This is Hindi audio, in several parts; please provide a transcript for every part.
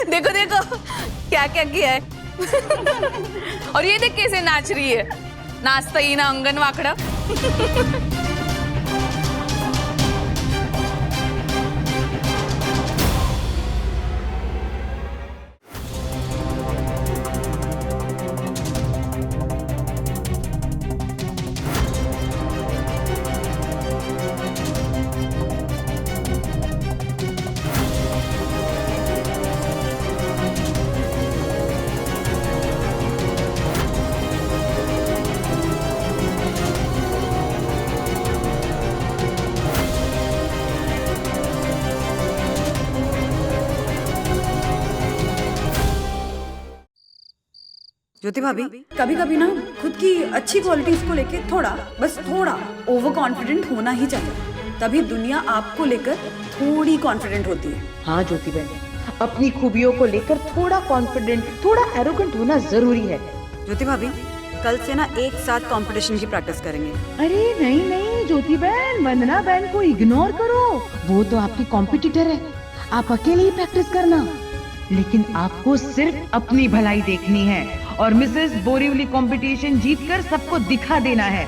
देखो देखो क्या क्या किया है। और ये देख कैसे नाच रही है, नाचता ही ना अंगन वाकड़ा। ज्योति भाभी, कभी कभी ना खुद की अच्छी क्वालिटीज को लेके बस थोड़ा ओवर कॉन्फिडेंट होना ही चाहिए, तभी दुनिया आपको लेकर थोड़ी कॉन्फिडेंट होती है। हाँ ज्योति बहन, अपनी खूबियों को लेकर थोड़ा कॉन्फिडेंट, थोड़ा एरोगेंट होना जरूरी है। ज्योति भाभी, कल से ना एक साथ कंपटीशन की प्रैक्टिस करेंगे। अरे नहीं नहीं ज्योति बहन, वंदना बहन को इग्नोर करो, वो तो आपकी कॉम्पिटिटर है, आप अकेले ही प्रैक्टिस करना। लेकिन आपको सिर्फ अपनी भलाई देखनी है और मिसेस बोरीवली कंपटीशन जीतकर सबको दिखा देना है।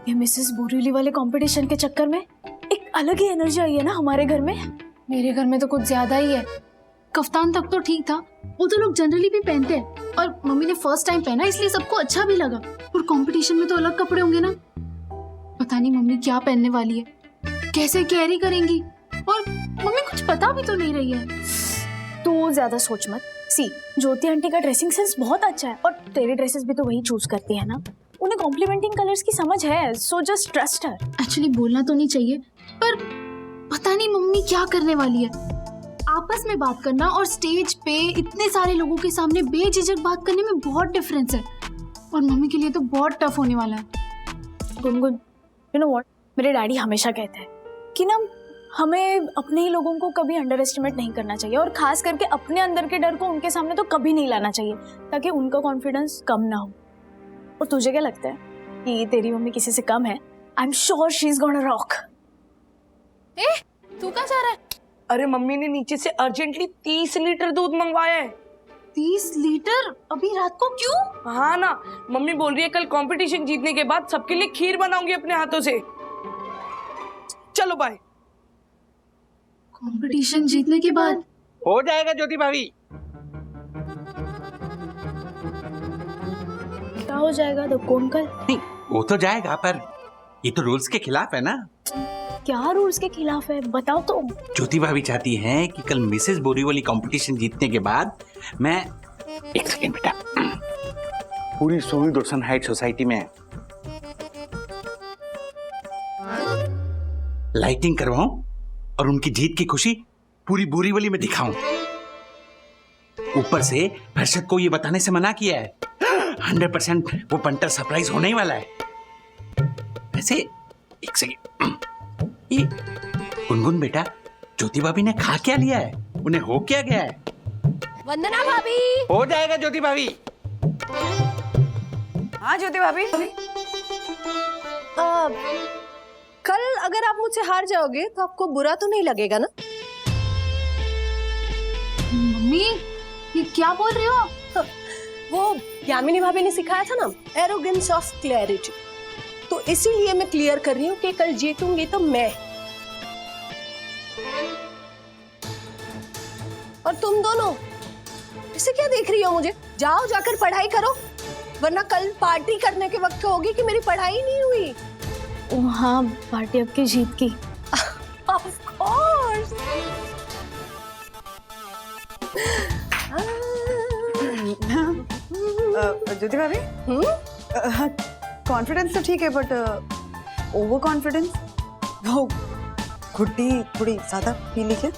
ये मिसेस बोरीवली वाले कंपटीशन के चक्कर में एक अलग ही एनर्जी आई है ना हमारे घर में। मेरे घर में तो कुछ ज्यादा ही है। कफ्तान तक तो ठीक था, वो तो लोग जनरली भी पहनते हैं, और मम्मी ने फर्स्ट टाइम पहना इसलिए सबको अच्छा भी लगा। और कंपटीशन में तो अलग कपड़े होंगे ना, पता नहीं मम्मी क्या पहनने वाली है, कैसे कैरी करेंगी, और मम्मी कुछ पता भी तो नहीं रही है। तू ज्यादा सोच मत। सी, ज्योति आंटी का ड्रेसिंग सेंस बहुत अच्छा है और तेरी ड्रेसेस भी तो वही चूज करती है ना, उन्हें कॉम्प्लीमेंटिंग कलर्स की समझ है, so just trust her. Actually बोलना तो नहीं चाहिए, पर पता नहीं मम्मी क्या करने वाली है। आपस में बात करना और स्टेज पे इतने सारे लोगों के सामने बेझिझक बात करने में बहुत डिफरेंस है, और मम्मी के लिए तो बहुत टफ होने वाला है। गुनगुन, यू नो व्हाट, मेरे डैडी हमेशा कहते हैं कि ना हमें अपने ही लोगों को कभी अंडर एस्टिमेट नहीं करना चाहिए, और खास करके अपने अंदर के डर को उनके सामने तो कभी नहीं लाना चाहिए, ताकि उनका कॉन्फिडेंस कम ना हो। और तुझे क्या लगता है कि तेरी मम्मी किसी से कम है? I am sure she is gonna rock. तू कहाँ जा रहा है? अरे मम्मी ने नीचे से अर्जेंटली 30 लीटर दूध मंगवाया है। 30 लीटर अभी रात को? क्यों? हाँ ना, मम्मी बोल रही है कल कंपटीशन जीतने के बाद सबके लिए खीर बनाऊंगी अपने हाथों से। चलो बाय। कंपटीशन जीतने के बाद हो जाएगा ज्योति भाभी। क्या हो जाएगा? तो कौन कल? नहीं, वो तो जाएगा, पर ये तो रूल्स के खिलाफ है ना। क्या रूल्स के खिलाफ है, बताओ तो। ज्योति भाभी चाहती हैं कि कल मिसेस बोरीवली कंपटीशन जीतने के बाद मैं, एक सेकेंड बेटा, पूरी सोनी रोशन हाइट सोसाइटी में लाइटिंग करवाऊं और उनकी जीत की खुशी पूरी बोरीवली में दिखाऊं। ऊपर से हर्षद को ये बताने से मना किया है, 100% वो पंटर सरप्राइज होने ही वाला है। वैसे एक सेकेंड, ये गुनगुन बेटा, ज्योति भाभी ने खा क्या लिया है, उन्हें हो क्या गया है? वंदना भाभी, हो जाएगा ज्योति भाभी। हाँ ज्योति भाभी, कल अगर आप मुझसे हार जाओगे तो आपको बुरा तो नहीं लगेगा ना? मम्मी ये क्या बोल रही हो आप? वो यामिनी भाभी ने सिखाया था ना, एरोगेंस ऑफ क्लैरिटी, तो इसीलिए मैं क्लियर कर रही हूँ कि कल जीतूंगी तो मैं। और तुम दोनों इसे क्या देख रही हो मुझे? जाओ जाकर पढ़ाई करो, वरना कल पार्टी करने के वक्त होगी कि मेरी पढ़ाई नहीं हुई। हाँ, पार्टी आपकी जीत की। Of course. ज्योति भाभी, कॉन्फिडेंस तो ठीक है, बट ओवर कॉन्फिडेंस, वो घुट्टी थोड़ी ज्यादा पी ली क्या?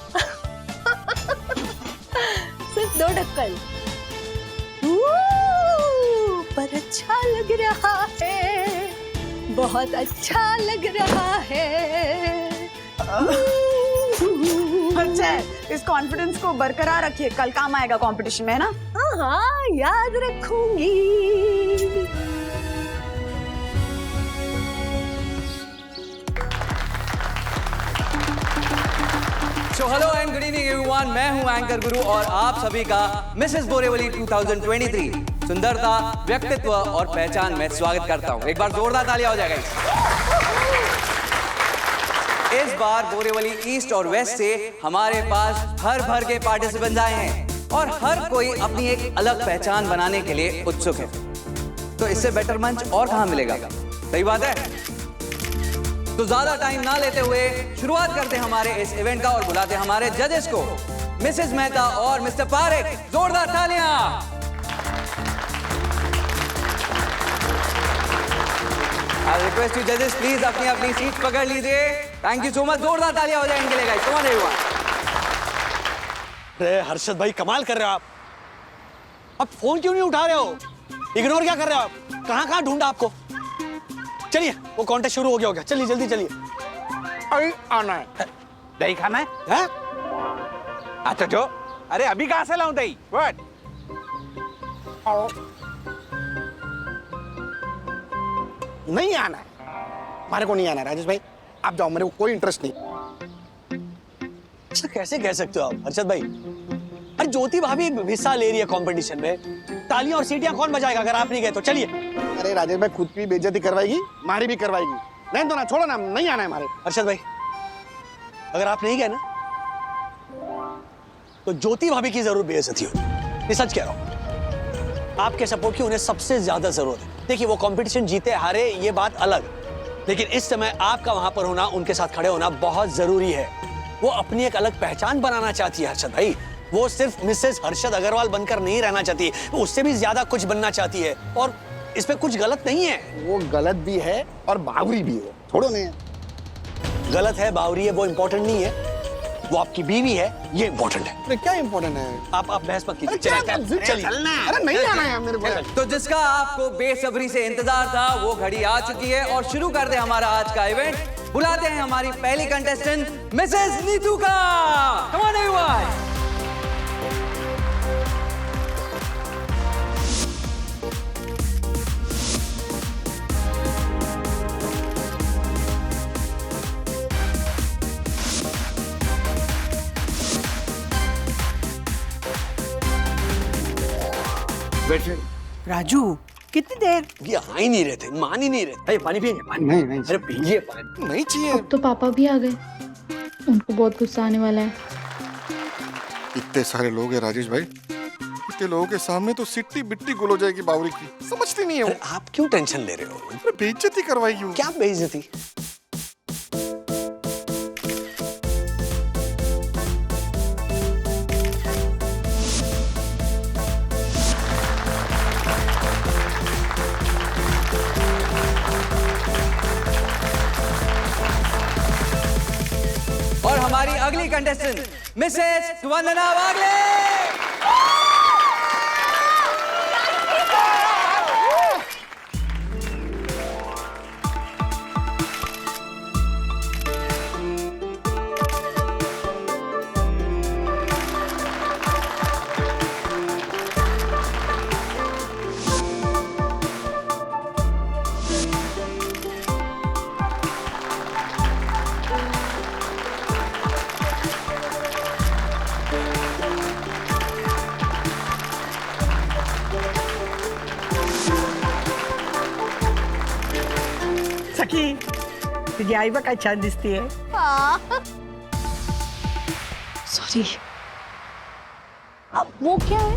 सिर्फ 2 ढक्कन, पर अच्छा लग रहा है, बहुत अच्छा लग रहा है। अच्छा है, इस कॉन्फिडेंस को बरकरार रखिए, कल काम आएगा कंपटीशन में, है ना? हाँ, याद रखूंगी। So hello and and good evening everyone, मैं हूं एंकर गुरु और आप सभी का मिसेस बोरेवली 2023 सुंदरता, व्यक्तित्व और पहचान में स्वागत करता हूं। एक बार जोरदार तालियां हो जाएगा। इस बार बोरेवली ईस्ट और वेस्ट से हमारे पास भर के पार्टिसिपेंट्स आए हैं और हर कोई अपनी एक अलग पहचान बनाने के लिए उत्सुक है। तो इससे बेटर मंच और कहां मिलेगा? सही बात है। तो ज्यादा टाइम ना लेते हुए शुरुआत करते हैं हमारे इस इवेंट का और बुलाते हैं हमारे जजेस को, मिसेस मेहता और मिस्टर पारेख। जोरदार तालियां। आई रिक्वेस्ट यू जजेस प्लीज अपनी अपनी सीट पकड़ लीजिए। Thank you so much. जोरदार तालियां हो जाए इनके लिए गाइस। Come on everyone. अरे हर्षद भाई कमाल कर रहे हो आप फोन क्यों नहीं उठा रहे हो? इग्नोर क्या कर रहे हो आप? कहां ढूंढा आपको? चलिए वो कॉन्टेस्ट शुरू हो गया। चलिए जल्दी चलिए। अरे आना है, दही खाना है? अच्छा जो, अरे अभी कहां से लाऊं दही? व्हाट? नहीं आना है, हमारे को नहीं आना। राजेश भाई आप जाओ, मेरे को कोई इंटरेस्ट नहीं। ऐसा कैसे कह सकते हो आप हर्षद भाई? अरे ज्योति भाभी हिस्सा ले रही है कंपटीशन में, तालियां और सीटियां कौन बजाएगा अगर आप नहीं गए तो? चलिए। अरे राजेश भाई खुद की बेइज्जती करवाएगी, हमारी भी करवाएगी। नहीं तो ना, छोड़ो ना, नहीं आना है हमारे। हर्षद भाई अगर आप नहीं गए ना तो ज्योति भाभी की जरूर बेइज्जती होगी। ये सच कह रहा हूं। आपके सपोर्ट की उन्हें सबसे ज्यादा जरूरत है। देखिए वो कंपटीशन जीते हारे ये बात अलग, लेकिन इस समय आपका वहां पर होना, उनके साथ खड़े होना बहुत जरूरी है। वो अपनी एक अलग पहचान बनाना चाहती है हर्षद भाई। वो सिर्फ मिसेस हर्षद अग्रवाल बनकर नहीं रहना चाहती, वो उससे भी ज्यादा कुछ बनना चाहती है और इसमें कुछ गलत नहीं है। वो गलत भी है और बावरी भी है, छोड़ो नहीं। गलत है, बावरी है, वो इम्पोर्टेंट नहीं है। वो आपकी बीवी है, ये इम्पोर्टेंट है। अरे क्या इम्पोर्टेंट है? आप बहस मत कीजिए। चलिए। अरे नहीं आना है मेरे को। तो जिसका आपको बेसब्री से इंतजार था वो घड़ी आ चुकी है और शुरू कर दे हमारा आज का इवेंट। बुलाते हैं हमारी पहली कंटेस्टेंट मिसेस नीतू का। Come on everyone. राजू कितनी देर? ये आ ही नहीं रहे थे, मान ही नहीं रहे। अरे पानी पिएंगे? पानी नहीं। अरे पीजिए पानी। नहीं चाहिए। अब तो पापा भी आ गए, उनको बहुत गुस्सा आने वाला है। इतने सारे लोग हैं राजेश भाई, इतने लोगों के सामने तो सिट्टी बिट्टी गुल हो जाएगी बावरी की। समझती नहीं है वो। आप क्यों टेंशन ले रहे हो? अरे बेइज्जती करवाएगी वो। क्या बेइज्जती? और हमारी अगली कंटेस्टेंट मिसेस वंदना वागले। सखी तुझी आई बघ काय छान दिसतीये. सॉरी। अब वो क्या है?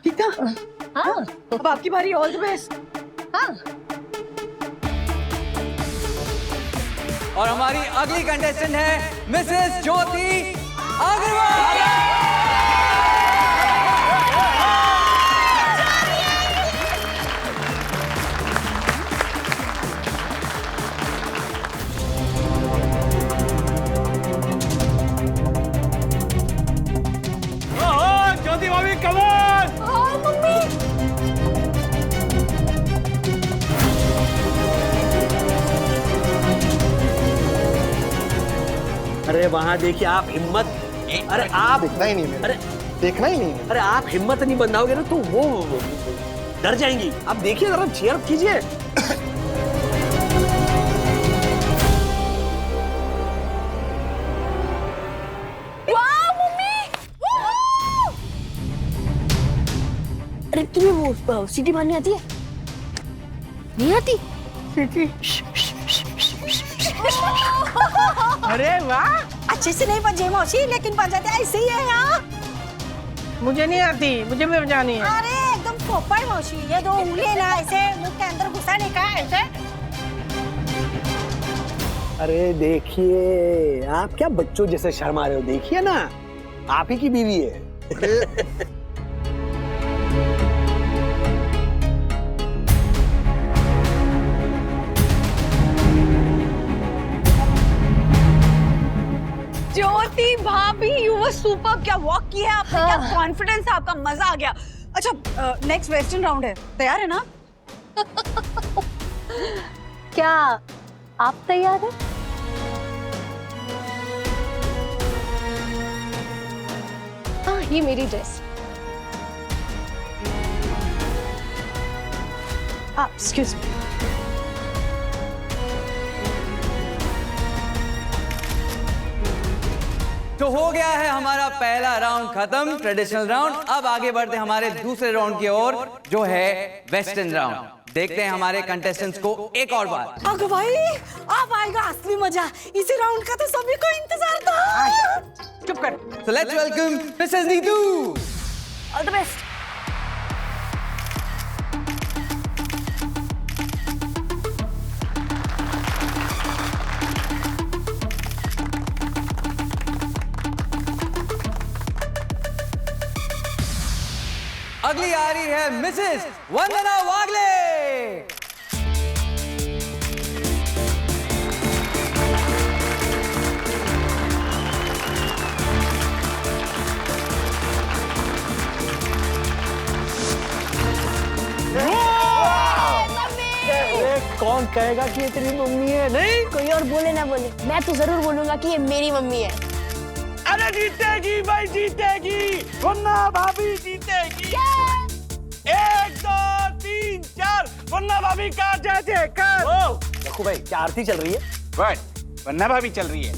ठीक है? हाँ. अब आपकी बारी. All the best. हाँ. और हमारी अगली कंटेस्टेंट है मिसेस ज्योति अग्रवाल। ज्योति भाभी कम ऑन. अरे वहां देखिए आप हिम्मत. अरे आप दिखना ही नहीं. अरे देखना ही नहीं है। अरे आप हिम्मत नहीं बंधाओगे ना तो वो डर जाएंगी। आप देखिए जरा, चीयर अप कीजिए। अरे तुम्हें वो सीटी मारनी आती है? नहीं आती? अरे वाह, अच्छे से नहीं बजे मौसी, लेकिन बजाते ऐसे ही है यार। मुझे नहीं आती, मुझे भी बजानी है। अरे एकदम पोपट मौसी, ये दो उंगली ना ऐसे मुंह के अंदर घुसाने का ऐसे। अरे देखिए, आप क्या बच्चों जैसे शर्मा रहे हो? देखिए ना, आप ही की बीवी है। ज्योति भाभी, यू वर सुपर। क्या वॉक किया है आपने, क्या कॉन्फिडेंस है आपका, मजा आ गया। अच्छा, नेक्स्ट वेस्टर्न राउंड है, तैयार है ना? क्या आप तैयार हैं? हाँ, ये मेरी ड्रेस। Excuse me. तो हो गया है हमारा पहला राउंड खत्म, ट्रेडिशनल राउंड। अब आगे बढ़ते हैं हमारे दूसरे राउंड की ओर, जो है वेस्टर्न राउंड। देखते हैं हमारे कंटेस्टेंट्स को एक और बार। अग भाई, अब आएगा असली मजा। इसी राउंड का तो सभी को इंतजार था। चुप कर। So let's welcome Mrs. Neetu. All the best. अगली आ रही है मिसेस वंदना वागले। कौन कहेगा कि ये तेरी मम्मी है? नहीं, कोई और बोले ना बोले, मैं तो जरूर बोलूंगा कि ये मेरी मम्मी है। अरे जीतेगी भाई, जीतेगी। वरना भाभी जीतेगी। 1 2 3 4 वरना भाभी का जय जयकार। देखो भाई, क्या आरती चल रही है? बट वरना भाभी चल रही है।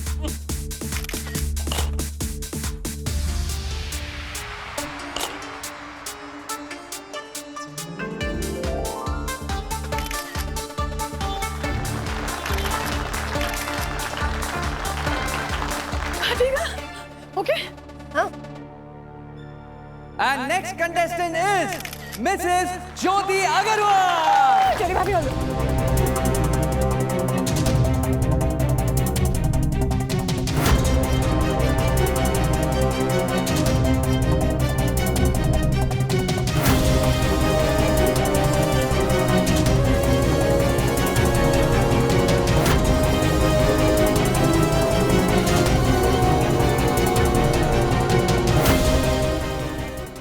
And next contestant is Mrs. Jyoti Agarwal. चलिए भाभी, आ जाओ।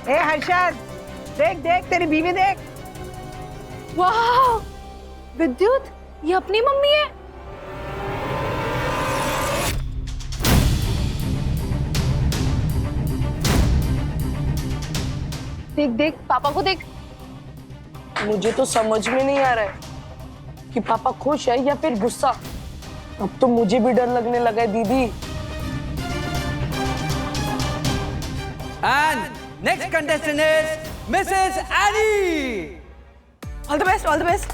ए हर्षद, देख देख तेरी बीवी देख। वाह, विद्युत, ये अपनी मम्मी है। देख देख पापा को देख। मुझे तो समझ में नहीं आ रहा है कि पापा खुश है या फिर गुस्सा। अब तो मुझे भी डर लगने लगा है दीदी। And next contestant is Mrs. Annie. All the best, all the best.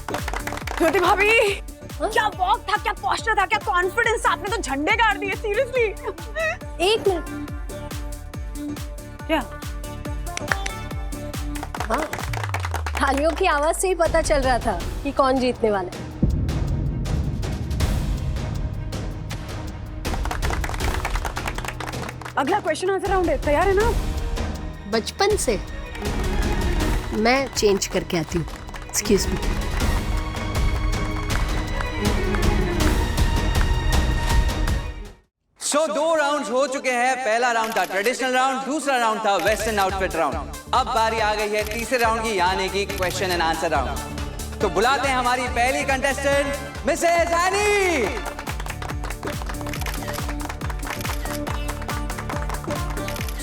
Jyoti भाभी, क्या वॉक था, क्या पोस्टर था, क्या कॉन्फिडेंस था, आपने तो झंडे गाड़ दिए। सीरियसली। एक मिनट। क्या? हाँ, थालियों की आवाज से ही पता चल रहा था कि कौन जीतने वाला है। अगला क्वेश्चन आंसर राउंड है, तैयार है ना? बचपन से मैं चेंज करके आती हूँ। Excuse me. सो 2 राउंड्स हो चुके हैं। पहला राउंड था ट्रेडिशनल राउंड, दूसरा राउंड था वेस्टर्न आउटफिट राउंड। अब बारी आ गई है तीसरे राउंड की, यानी कि क्वेश्चन एंड आंसर राउंड। तो बुलाते हैं हमारी पहली contestant Mrs any.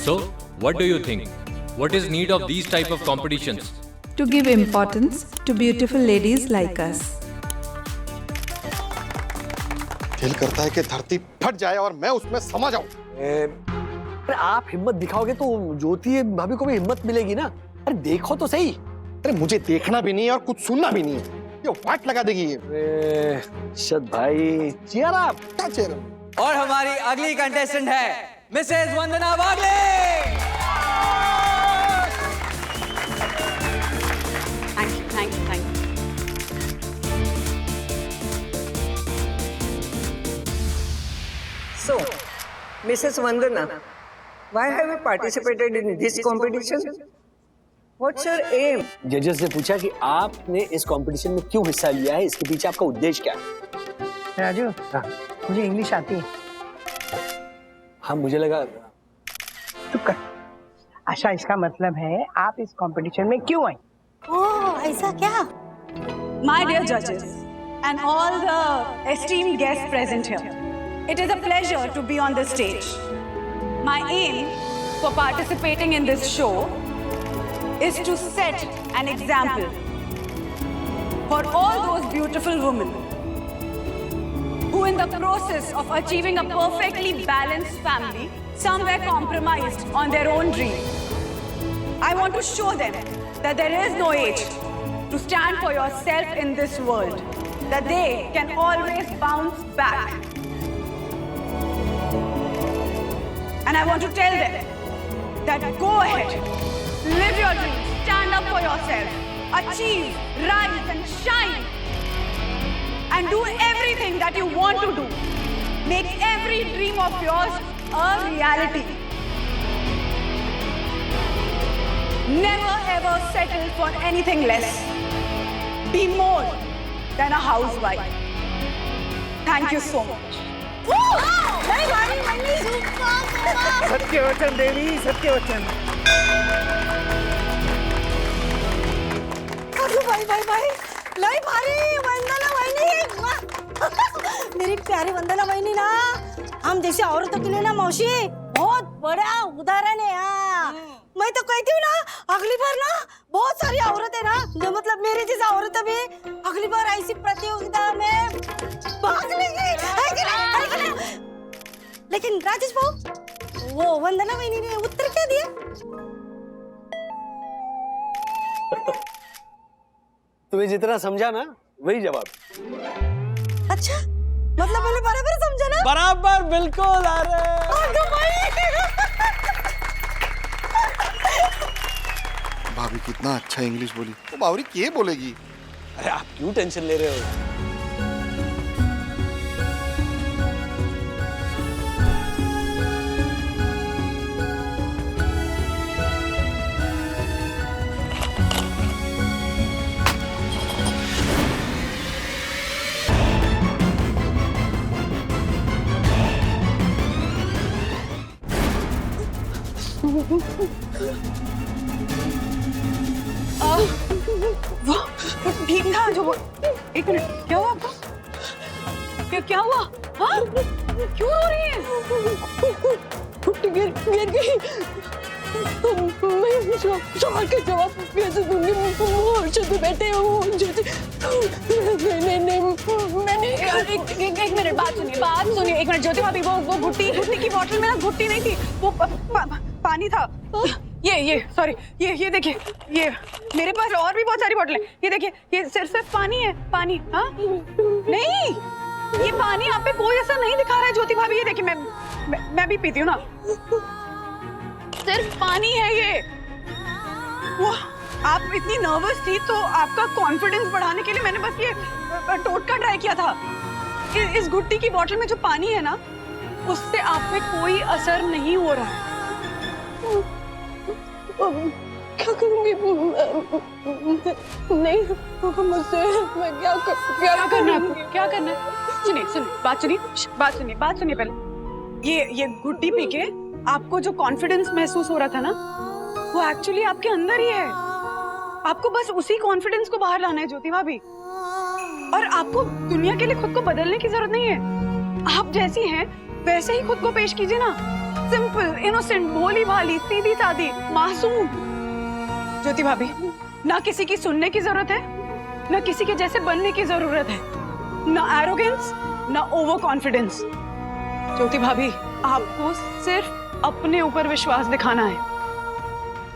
So What do you think? What is need of these type of competitions? To give importance to beautiful ladies like us. दिल करता है कि धरती फट जाए और मैं उसमें समा जाऊं। अरे आप हिम्मत दिखाओगे तो ज्योति भाभी को भी हिम्मत मिलेगी ना। अरे देखो तो सही। अरे मुझे देखना भी नहीं है और कुछ सुनना भी नहीं है, ये वाट लगा देगी ये। शद भाई चेयर आप क्या चेयर? और हमारी अगली कंटेस्टेंट है Mrs Vandana Bagle. Thank you. So, Mrs. Vandana, why have you participated in this competition? What's your aim? जजेस ने पूछा कि आपने इस कंपटीशन में क्यों हिस्सा लिया है, इसके पीछे आपका उद्देश्य क्या है? राजू, मुझे इंग्लिश आती है। हाँ मुझे लगा। चुप कर। आशा, इसका मतलब है आप इस कंपटीशन में क्यों आई? ओह, ऐसा क्या? My dear judges and all the esteemed guests present here, it is a pleasure to be on this stage. My aim for participating in this show is to set an example for all those beautiful women who in the process of achieving a perfectly balanced family somewhere compromised on their own dream. I want to show them that there is no age to stand for yourself in this world, that they can always bounce back. And I want to tell them that go ahead, live your dreams, stand up for yourself, achieve, rise and shine, and do everything that you want to do. Make every dream of yours a reality. Never ever settle for anything less. Be more than a housewife. Thank you so much. सत्य वचन देवी, सत्य वचन। भाई लई भारी वंदना वहिनी। मेरी प्यारी वंदना वहिनी ना, हम जैसे औरतों के लिए ना मौसी बहुत बड़ा उदाहरण है। मैं तो कहती हूँ ना, अगली बार ना बहुत सारी औरतें ना, जो मतलब मेरी जैसा औरतें भी अगली बार ऐसी प्रतियोगिता में भाग लेंगी, है कि नहीं? लेकिन राजेश भाऊ, वो वंदना वहिनी ने उत्तर क्या दिया? तुम्हें जितना समझा ना वही जवाब। अच्छा, मतलब मैंने बराबर समझा ना? बराबर, बिल्कुल। भाभी कितना अच्छा इंग्लिश बोली, वो बावरी क्या बोलेगी? अरे आप क्यों टेंशन ले रहे हो? वो ठीक था जो वो। एक मिनट, क्या हुआ आपको? क्या हुआ? हाँ? क्यों रो रही है? गिर गई। मैं सवाल के जवाब कैसे दूंगी? हर्षद बैठे हो। मैंने एक मिनट बात सुनिए। एक मिनट ज्योति भाभी, वो घुट्टी की बोतल में ना घुट्टी नहीं थी, वो पानी था। ये सॉरी, ये देखिए, ये मेरे पास और भी बहुत सारी बोतल है। ये देखिए, ये सिर्फ पानी है, पानी। हाँ नहीं, ये पानी आप पे कोई असर नहीं दिखा रहा है ज्योति भाभी। ये देखिए, मैं भी पीती हूँ ना, सिर्फ पानी है ये। वो आप इतनी नर्वस थी तो आपका कॉन्फिडेंस बढ़ाने के लिए मैंने बस ये टोटका ट्राई किया था। इस घुट्टी की बोतल में जो पानी है ना, उससे आप पे कोई असर नहीं हो रहा है। क्या करूंगी? नहीं होगा मुझसे। मैं क्या करना है? सुनिए, बात सुनिए पहले। ये घुट्टी पी के आपको जो कॉन्फिडेंस महसूस हो रहा था ना, वो एक्चुअली आपके अंदर ही है। आपको बस उसी कॉन्फिडेंस को बाहर लाना है ज्योति भाभी, और आपको दुनिया के लिए खुद को बदलने की जरूरत नहीं है। आप जैसी हैं वैसे ही खुद को पेश कीजिए ना। सिंपल, इनोसेंट, भोली भाली, सीधी सादी, मासूम। ज्योति भाभी, ना किसी की सुनने की जरूरत है, ना किसी के जैसे बनने की जरूरत है, ना एरोगेंस, ना ओवर कॉन्फिडेंस। ज्योति भाभी, आपको सिर्फ अपने ऊपर विश्वास दिखाना है।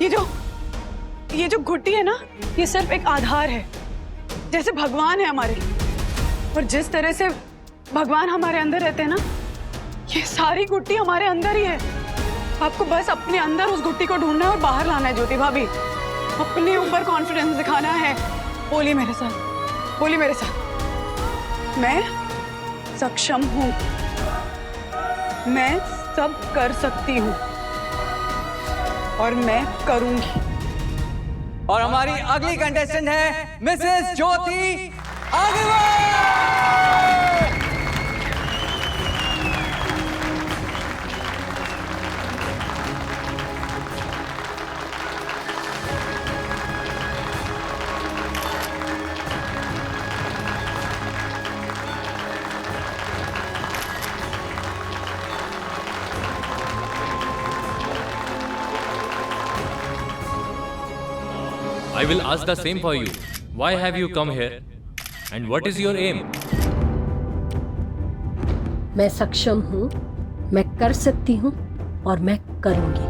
ये जो घुट्टी है ना, ये सिर्फ एक आधार है, जैसे भगवान है हमारे। और जिस तरह से भगवान हमारे अंदर रहते हैं ना, ये सारी घुट्टी हमारे अंदर ही है। आपको बस अपने अंदर उस घुट्टी को ढूंढना है और बाहर लाना है। ज्योति भाभी, अपने ऊपर कॉन्फिडेंस दिखाना है। बोलिए मेरे साथ, बोलिए मेरे साथ, मैं सक्षम हूं, मैं सब कर सकती हूं और मैं करूंगी। और हमारी अगली कंटेस्टेंट है Mrs Jyoti Agarwal. I will ask the same for you. Why have you come here? And what is your aim? मैं सक्षम हूँ, मैं कर सकती हूँ और मैं करूँगी।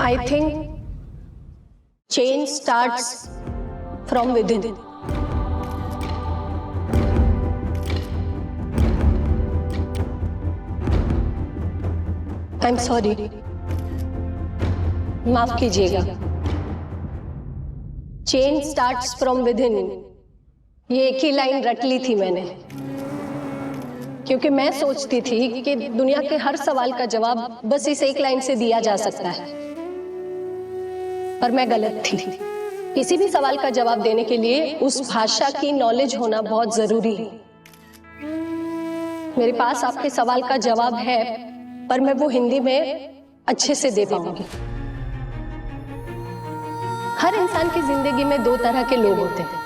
I think change starts from within. I'm sorry. माफ कीजिएगा। चेंज स्टार्ट्स फ्रॉम विदिन, ये एक ही लाइन रट ली थी मैंने, क्योंकि मैं सोचती थी कि दुनिया के हर सवाल का जवाब बस इस एक लाइन से दिया जा सकता है, पर मैं गलत थी। किसी भी सवाल का जवाब देने के लिए उस भाषा की नॉलेज होना बहुत जरूरी है। मेरे पास आपके सवाल का जवाब है, पर मैं वो हिंदी में अच्छे से दे पाऊंगी। हर इंसान की जिंदगी में दो तरह के लोग होते हैं,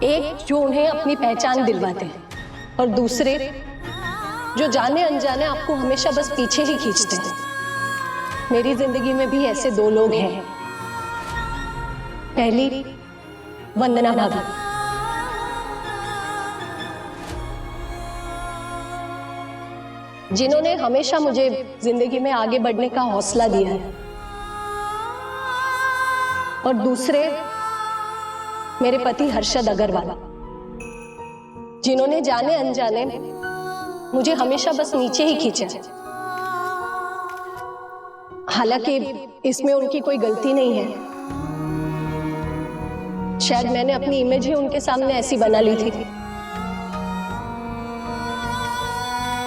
एक जो उन्हें अपनी पहचान दिलवाते हैं और दूसरे जो जाने अनजाने आपको हमेशा बस पीछे ही खींचते हैं। मेरी जिंदगी में भी ऐसे दो लोग हैं। पहली वंदना भाभी, जिन्होंने हमेशा मुझे जिंदगी में आगे बढ़ने का हौसला दिया है, और दूसरे मेरे पति हर्षद अग्रवाल, जिन्होंने जाने अनजाने मुझे हमेशा बस नीचे ही खींचा। हालांकि इसमें उनकी कोई गलती नहीं है, शायद मैंने अपनी इमेज ही उनके सामने ऐसी बना ली थी।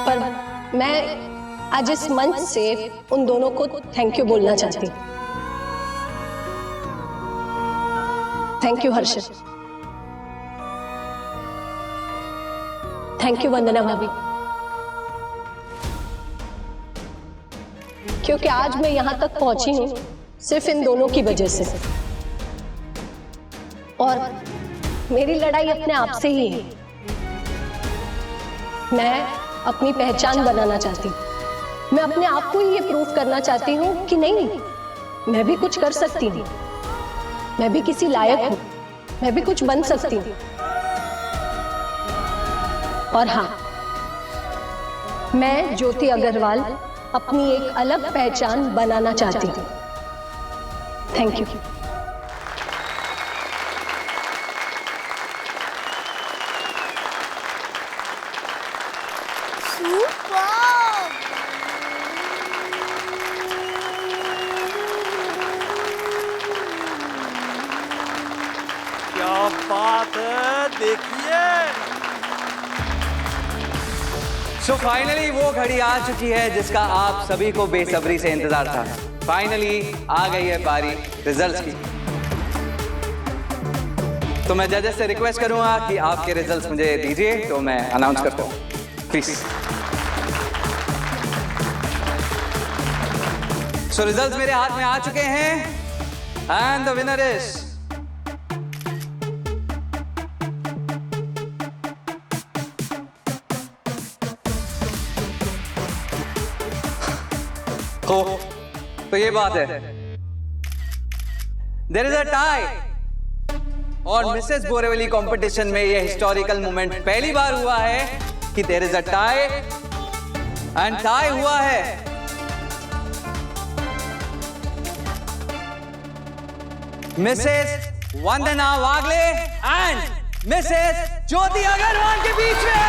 पर मैं आज इस मंच से उन दोनों को थैंक यू बोलना चाहती हूँ। Thank you Harshad, thank you Vandana भाभी, क्योंकि आज मैं यहां तक पहुंची हूं सिर्फ इन दोनों की वजह से। और मेरी लड़ाई अपने आप से ही है। मैं अपनी पहचान बनाना चाहती हूँ। मैं अपने आप को ही ये प्रूव करना चाहती हूँ कि नहीं, मैं भी कुछ कर सकती हूँ, मैं भी किसी लायक हूँ, मैं भी कुछ बन सकती हूँ। और हाँ, मैं ज्योति अग्रवाल अपनी एक अलग पहचान बनाना चाहती हूँ। Thank you. क्या बात है, देखिए। सो फाइनली वो घड़ी आ चुकी है जिसका आप सभी को बेसब्री से इंतजार था। फाइनली आ गई है बारी रिजल्ट्स की। तो मैं जजेस से रिक्वेस्ट करूंगा कि आपके रिजल्ट्स मुझे दीजिए, तो मैं अनाउंस करता हूं, प्लीज। सो रिजल्ट्स मेरे हाथ में आ चुके हैं एंड द विनर इज तो ये बात है, देयर इज अ टाई। और मिसेस बोरेवली कंपटीशन में ये हिस्टोरिकल मोमेंट पहली बार हुआ है कि there is a tie, and tie हुआ है Mrs Vandana Wagle and Mrs Jyoti Agarwal के बीच में।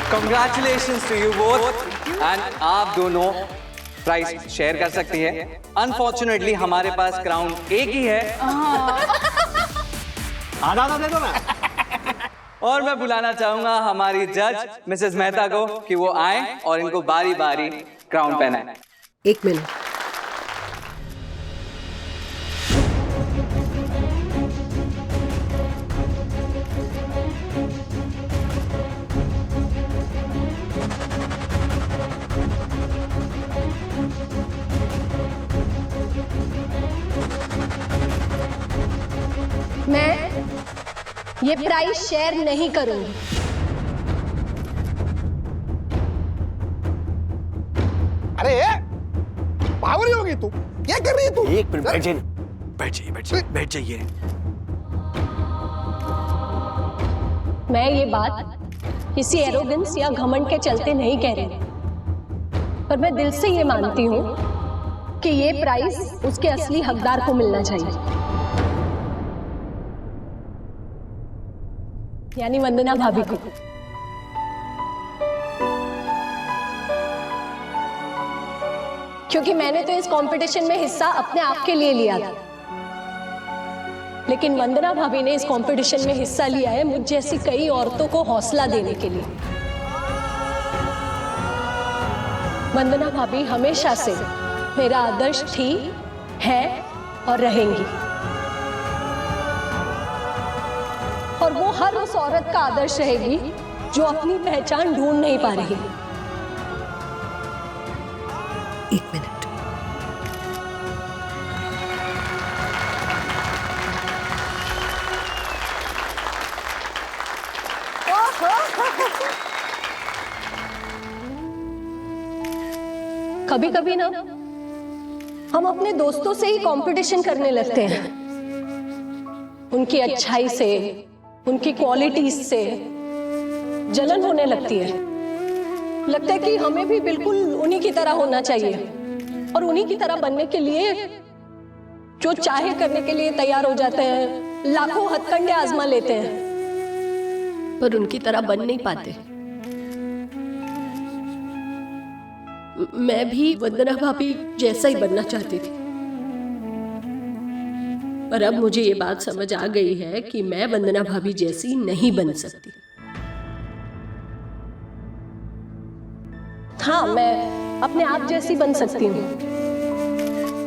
Congratulations to you both, and आप दोनों प्राइस शेयर कर सकती है। अनफॉर्चुनेटली हमारे पास क्राउन एक ही है। आधा दे दो ना। और मैं बुलाना चाहूंगा हमारी जज मिसेस मेहता को कि वो आए और इनको बारी बारी क्राउन पहनाए। 1 मिनट। मैं ये प्राइस शेयर नहीं करूंगी। अरे पावरी होगी तू, क्या कर रही है तू? एक मिनट बैठ जाइए, बैठ जाइए। मैं ये बात किसी एरोगेंस या घमंड के चलते नहीं कह रही, पर मैं दिल से ये मानती हूँ कि ये प्राइस उसके असली हकदार को मिलना चाहिए, यानी वंदना भाभी को। क्योंकि मैंने तो इस कंपटीशन में हिस्सा अपने आप के लिए लिया था, लेकिन वंदना भाभी ने इस कंपटीशन में हिस्सा लिया है मुझ जैसी कई औरतों को हौसला देने के लिए। वंदना भाभी हमेशा से मेरा आदर्श थी, है और रहेंगी, और वो हर उस औरत का आदर्श रहेगी जो अपनी पहचान ढूंढ नहीं पा रही। 1 मिनट। कभी कभी ना हम अपने दोस्तों से ही कंपटीशन करने लगते हैं, उनकी अच्छाई से, उनकी क्वालिटीज से जलन होने लगती है। लगता है कि हमें भी बिल्कुल उन्हीं की तरह होना चाहिए, और उन्हीं की तरह बनने के लिए जो चाहे करने के लिए तैयार हो जाते हैं, लाखों हथकंडे आजमा लेते हैं, पर उनकी तरह बन नहीं पाते। मैं भी वंदना भाभी जैसा ही बनना चाहती थी, पर अब मुझे ये बात समझ आ गई है कि मैं वंदना भाभी जैसी नहीं बन सकती। हाँ, मैं अपने आप जैसी बन सकती हूँ,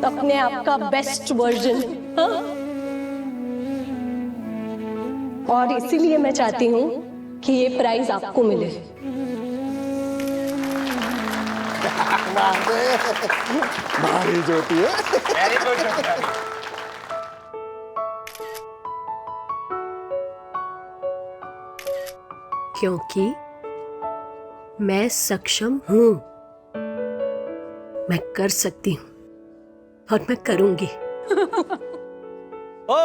अपने आप का बेस्ट वर्जन। हाँ? और इसीलिए मैं चाहती हूँ कि ये प्राइज आपको मिले। भारी ज्योति है। क्योंकि मैं सक्षम हूं, मैं कर सकती हूं और मैं करूंगी। ओ,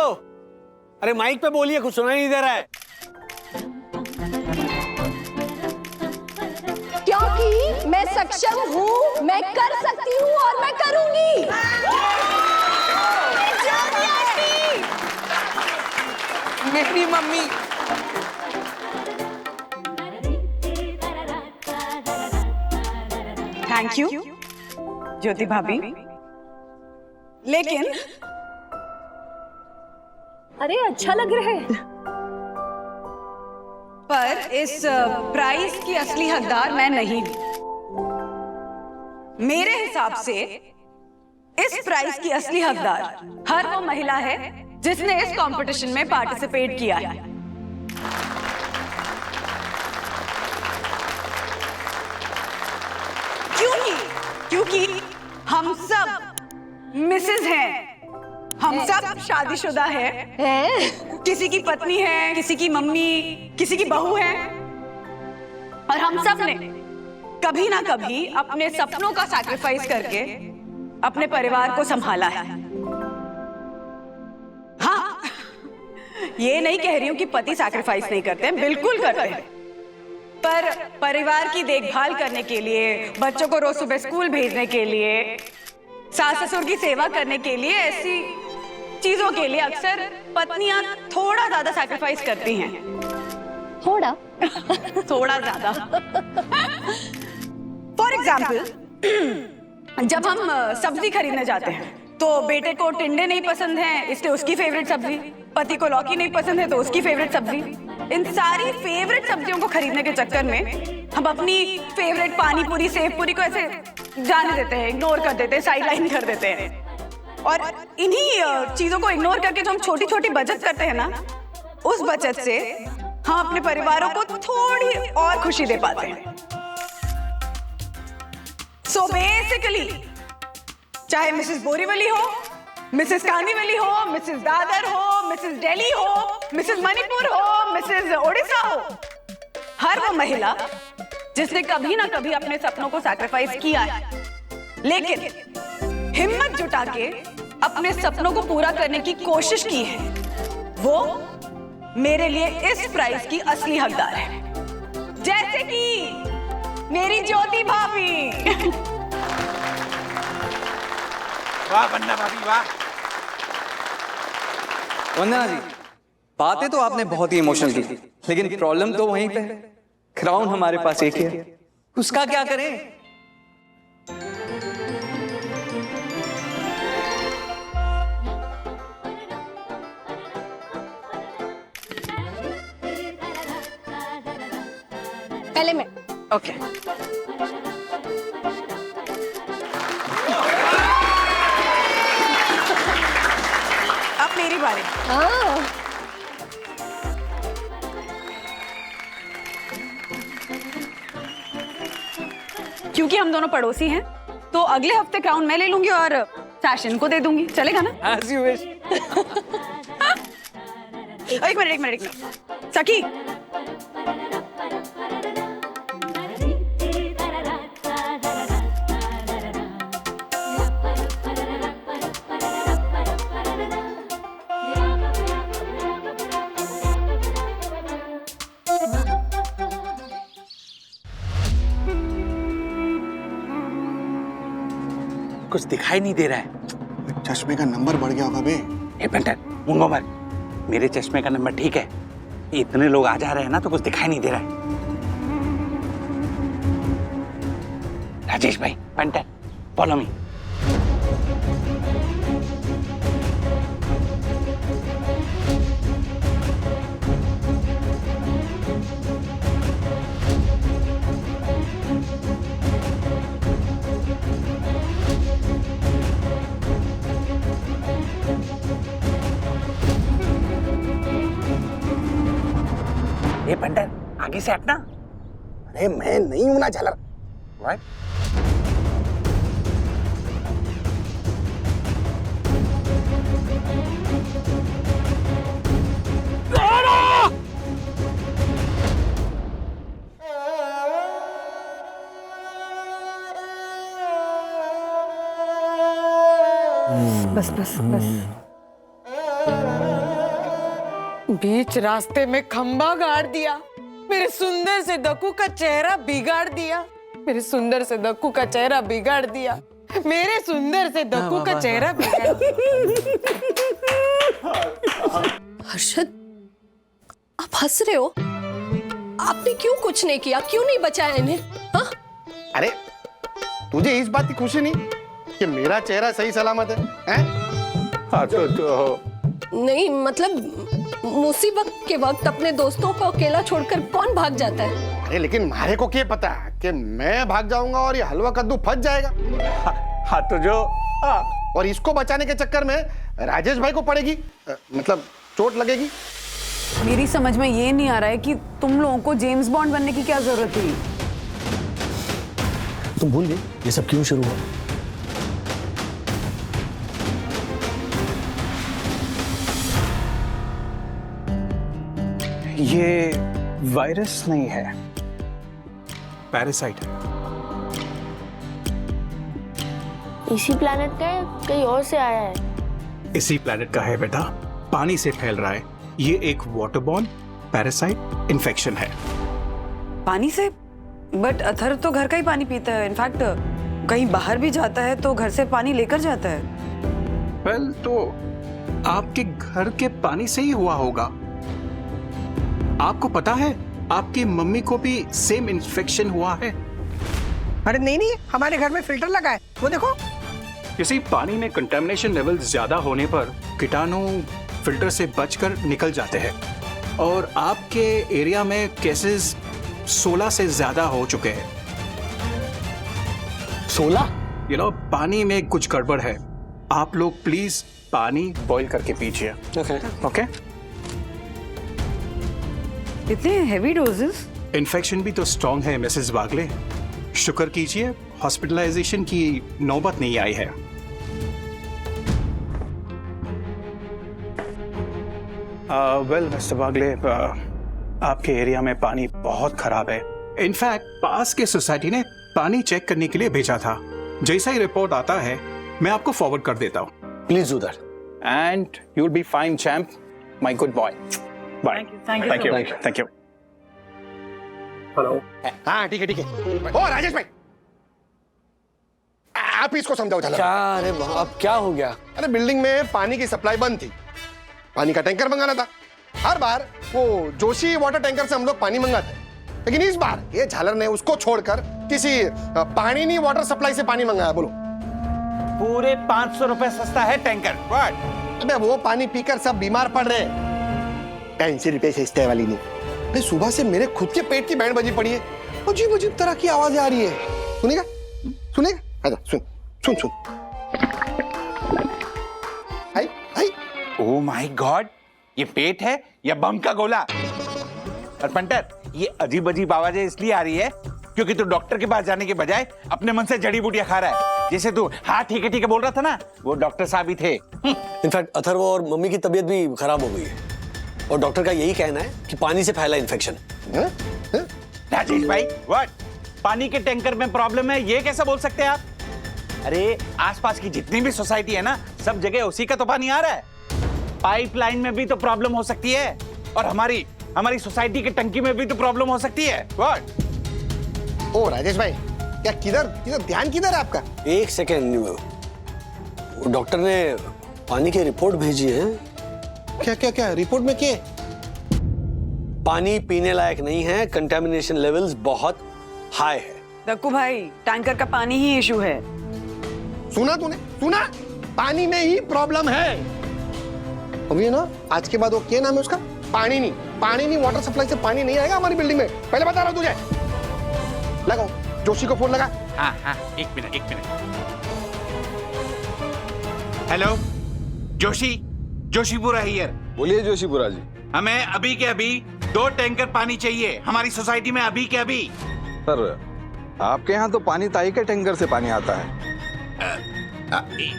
अरे माइक पे बोलिए, कुछ सुनाई नहीं दे रहा है। क्योंकि मैं सक्षम हूं, मैं कर सकती हूं और मैं करूंगी। मेरी मम्मी। थैंक यू ज्योति भाभी, लेकिन अरे अच्छा लग रहा है, पर इस प्राइज की असली हकदार मैं नहीं हूं। मेरे हिसाब से इस प्राइज की असली हकदार हर वो महिला है जिसने इस कंपटीशन में पार्टिसिपेट किया है। क्योंकि हम सब मिसेस हैं, हम सब शादीशुदा है, किसी की पत्नी है, किसी की मम्मी, किसी की बहू है, और हम सब ने कभी ना कभी अपने सपनों का सैक्रिफाइस करके अपने परिवार को संभाला है। हाँ, ये नहीं कह रही हूं कि पति सैक्रिफाइस नहीं करते हैं, बिल्कुल करते हैं, पर परिवार की देखभाल करने के लिए, बच्चों को रोज सुबह स्कूल भेजने के लिए, सास ससुर की सेवा करने के लिए, ऐसी चीजों के लिए अक्सर पत्नियां थोड़ा ज्यादा सैक्रिफाइस करती हैं। थोड़ा थोड़ा ज्यादा। फॉर एग्जाम्पल, जब हम सब्जी खरीदने जाते हैं तो बेटे को टिंडे नहीं पसंद हैं, इसलिए उसकी फेवरेट सब्जी, पति को लौकी नहीं पसंद है तो उसकी फेवरेट सब्जी। इन सारी फेवरेट सब्जियों को खरीदने के चक्कर में हम अपनी फेवरेट पानी पूरी, सेव पूरी को ऐसे जाने देते हैं, इग्नोर कर देते हैं, साइड लाइन कर देते हैं। और इन्हीं चीजों को इग्नोर करके जो हम छोटी छोटी बचत करते हैं ना, उस बचत से हम अपने परिवारों को थोड़ी और खुशी दे पाते हैं। सो बेसिकली, चाहे मिसेस बोरीवली हो, मिसेस कांदीवली हो, मिसेस दादर हो, मिसेस दिल्ली हो, मिसेस मणिपुर हो, मिसेस ओडिशा हो, हर वो महिला जिसने कभी ना कभी अपने सपनों को सैक्रिफाइस किया है, लेकिन हिम्मत जुटा के अपने सपनों को पूरा करने की कोशिश की है, वो मेरे लिए इस प्राइज की असली हकदार है। जैसे कि मेरी ज्योति भाभी। वाह वंदना भाभी, वाह। वंदना जी, बातें तो आपने बहुत ही इमोशनल की, लेकिन प्रॉब्लम तो वहीं पे है। क्राउन हमारे पास एक ही है, उसका क्या करें? पहले मैं। ओके। अब मेरी बारी। हाँ। क्योंकि हम दोनों पड़ोसी हैं, तो अगले हफ्ते क्राउन मैं ले लूंगी और फैशन को दे दूंगी, चलेगा ना? As you wish. एक मिनट। सखी, कुछ दिखाई नहीं दे रहा है। चश्मे का नंबर बढ़ गया होगा बे। ए पंटर, मूंगो मत, मेरे चश्मे का नंबर ठीक है, इतने लोग आ जा रहे हैं ना तो कुछ दिखाई नहीं दे रहा है। राजेश भाई, पंटर, फॉलो मी। ये पंटर, आगे से हटना। अरे मैं नहीं हूं ना झालर। Right? बस बस बस। बीच रास्ते में खंबा गाड़ दिया, मेरे सुंदर से दक्कू का चेहरा बिगाड़ दिया, मेरे सुंदर से दक्कू का चेहरा बिगाड़ दिया, मेरे सुंदर से दक्कू का चेहरा बिगाड़ दिया। हर्षद, आप हंस रहे हो? आपने क्यों कुछ नहीं किया, क्यों नहीं बचाया इन्हें? हाँ? अरे तुझे इस बात की खुशी नहीं कि मेरा चेहरा सही सलामत है, हैं? हाँ तो नहीं, मतलब मुसीबत के वक्त अपने दोस्तों को अकेला छोड़कर कौन भाग जाता है? अरे लेकिन मारे को क्या पता कि मैं भाग जाऊंगा और ये हलवा कद्दू फंस जाएगा। हाँ तो जो और इसको बचाने के चक्कर में राजेश भाई को पड़ेगी, मतलब चोट लगेगी। मेरी समझ में ये नहीं आ रहा है कि तुम लोगों को जेम्स बॉन्ड बनने की क्या जरूरत थी। तुम भूल गए ये सब क्यों शुरू हुआ? ये वायरस नहीं है, पैरासाइट है। इसी प्लेनेट का है, कहीं और से आया है? इसी प्लेनेट का है बेटा, पानी से फैल रहा है। ये एक वाटरबॉर्न पैरासाइट इन्फेक्शन है। पानी से? बट अथर तो घर का ही पानी पीता है। इनफैक्ट कहीं बाहर भी जाता है तो घर से पानी लेकर जाता है। वेल, तो आपके घर के पानी से ही हुआ होगा। आपको पता है आपकी मम्मी को भी सेम इन्फेक्शन हुआ है। अरे नहीं, हमारे घर में फिल्टर लगा है, वो देखो। किसी पानी में कंटेमिनेशन लेवल ज्यादा होने पर कीटाणु फिल्टर से बचकर निकल जाते हैं और आपके एरिया में केसेस 16 से ज्यादा हो चुके हैं। 16? यू नो, पानी में कुछ गड़बड़ है। आप लोग प्लीज पानी बॉईल करके पीजिए। ओके? इतने हेवी डोजेस? इन्फेक्शन भी तो स्ट्रॉन्ग है मिसेस बागले। शुक्र कीजिए हॉस्पिटलाइजेशन की नौबत नहीं आई है। वेल मिस्टर बागले, आपके एरिया में पानी बहुत खराब है। इनफैक्ट पास के सोसाइटी ने पानी चेक करने के लिए भेजा था। जैसा ही रिपोर्ट आता है मैं आपको फॉरवर्ड कर देता हूँ। Please do that and you will be fine champ, my good boy. Bye. Thank you. Hello. हाँ ठीक है। ओ राजेश भाई, आप इसको समझाओ जरा। क्या? अरे अब क्या हो गया? अरे बिल्डिंग में पानी की सप्लाई बंद थी, पानी का टैंकर मंगाना था। हर बार वो जोशी वाटर टैंकर से हम लोग पानी मंगाते हैं, लेकिन इस बार ये झालर ने उसको छोड़कर किसी पाणिनी वाटर सप्लाई से पानी मंगाया। बोलो, पूरे 500 रुपए सस्ता है टैंकर। अबे वो पानी पीकर सब बीमार पड़ रहे हैं। 80 रुपए सस्ते वाली नहीं। अरे सुबह से मेरे खुद के पेट की बैंड बजी पड़ी है, अजीब अजीब तरह की आवाजें आ रही है। सुनेगा? आजा, सुन। आई। ओ माय गॉड, ये पेट है या बम का गोला? और पंटर, ये अजीब अजीब आवाजें इसलिए आ रही है क्योंकि तू डॉक्टर के पास जाने के बजाय अपने मन से जड़ी बूटियां खा रहा है। जैसे तू हाँ ठीक है बोल रहा था ना, वो डॉक्टर साहब ही थे। इनफैक्ट अथर्व और मम्मी की तबीयत भी खराब हो गई है और डॉक्टर का यही कहना है कि पानी से फैला इन्फेक्शन। राजेश भाई, व्हाट? पानी के टैंकर में प्रॉब्लम है ये कैसा बोल सकते हैं आप? अरे आसपास की जितनी भी सोसाइटी है ना, सब जगह उसी का तो पानी आ रहा है। पाइपलाइन में भी तो प्रॉब्लम हो सकती है और हमारी सोसाइटी के टंकी में भी तो प्रॉब्लम हो सकती है। व्हाट? ओ राजेश भाई, क्या किधर ध्यान किधर है आपका? एक सेकेंड, डॉक्टर ने पानी की रिपोर्ट भेजी है। क्या रिपोर्ट में क्या? पानी पीने लायक नहीं है, कंटेमिनेशन लेवल्स बहुत हाई है। दक्कू भाई, टैंकर का पानी ही इशू है। सुना तूने? पानी में ही प्रॉब्लम है। अब ये ना, आज के बाद वो क्या नाम है उसका? पानी वाटर सप्लाई से पानी नहीं आएगा हमारी बिल्डिंग में। पहले बता रहा हूं तुझे। लगाओ, जोशी को फोन लगा। हाँ, एक मिनट। Hello, Joshipura here. बोलिए जोशीपुरा जी। हमें अभी के अभी 2 टैंकर पानी चाहिए हमारी सोसाइटी में, अभी के अभी। सर, आपके यहाँ तो पानी ताई के टैंकर से पानी आता है।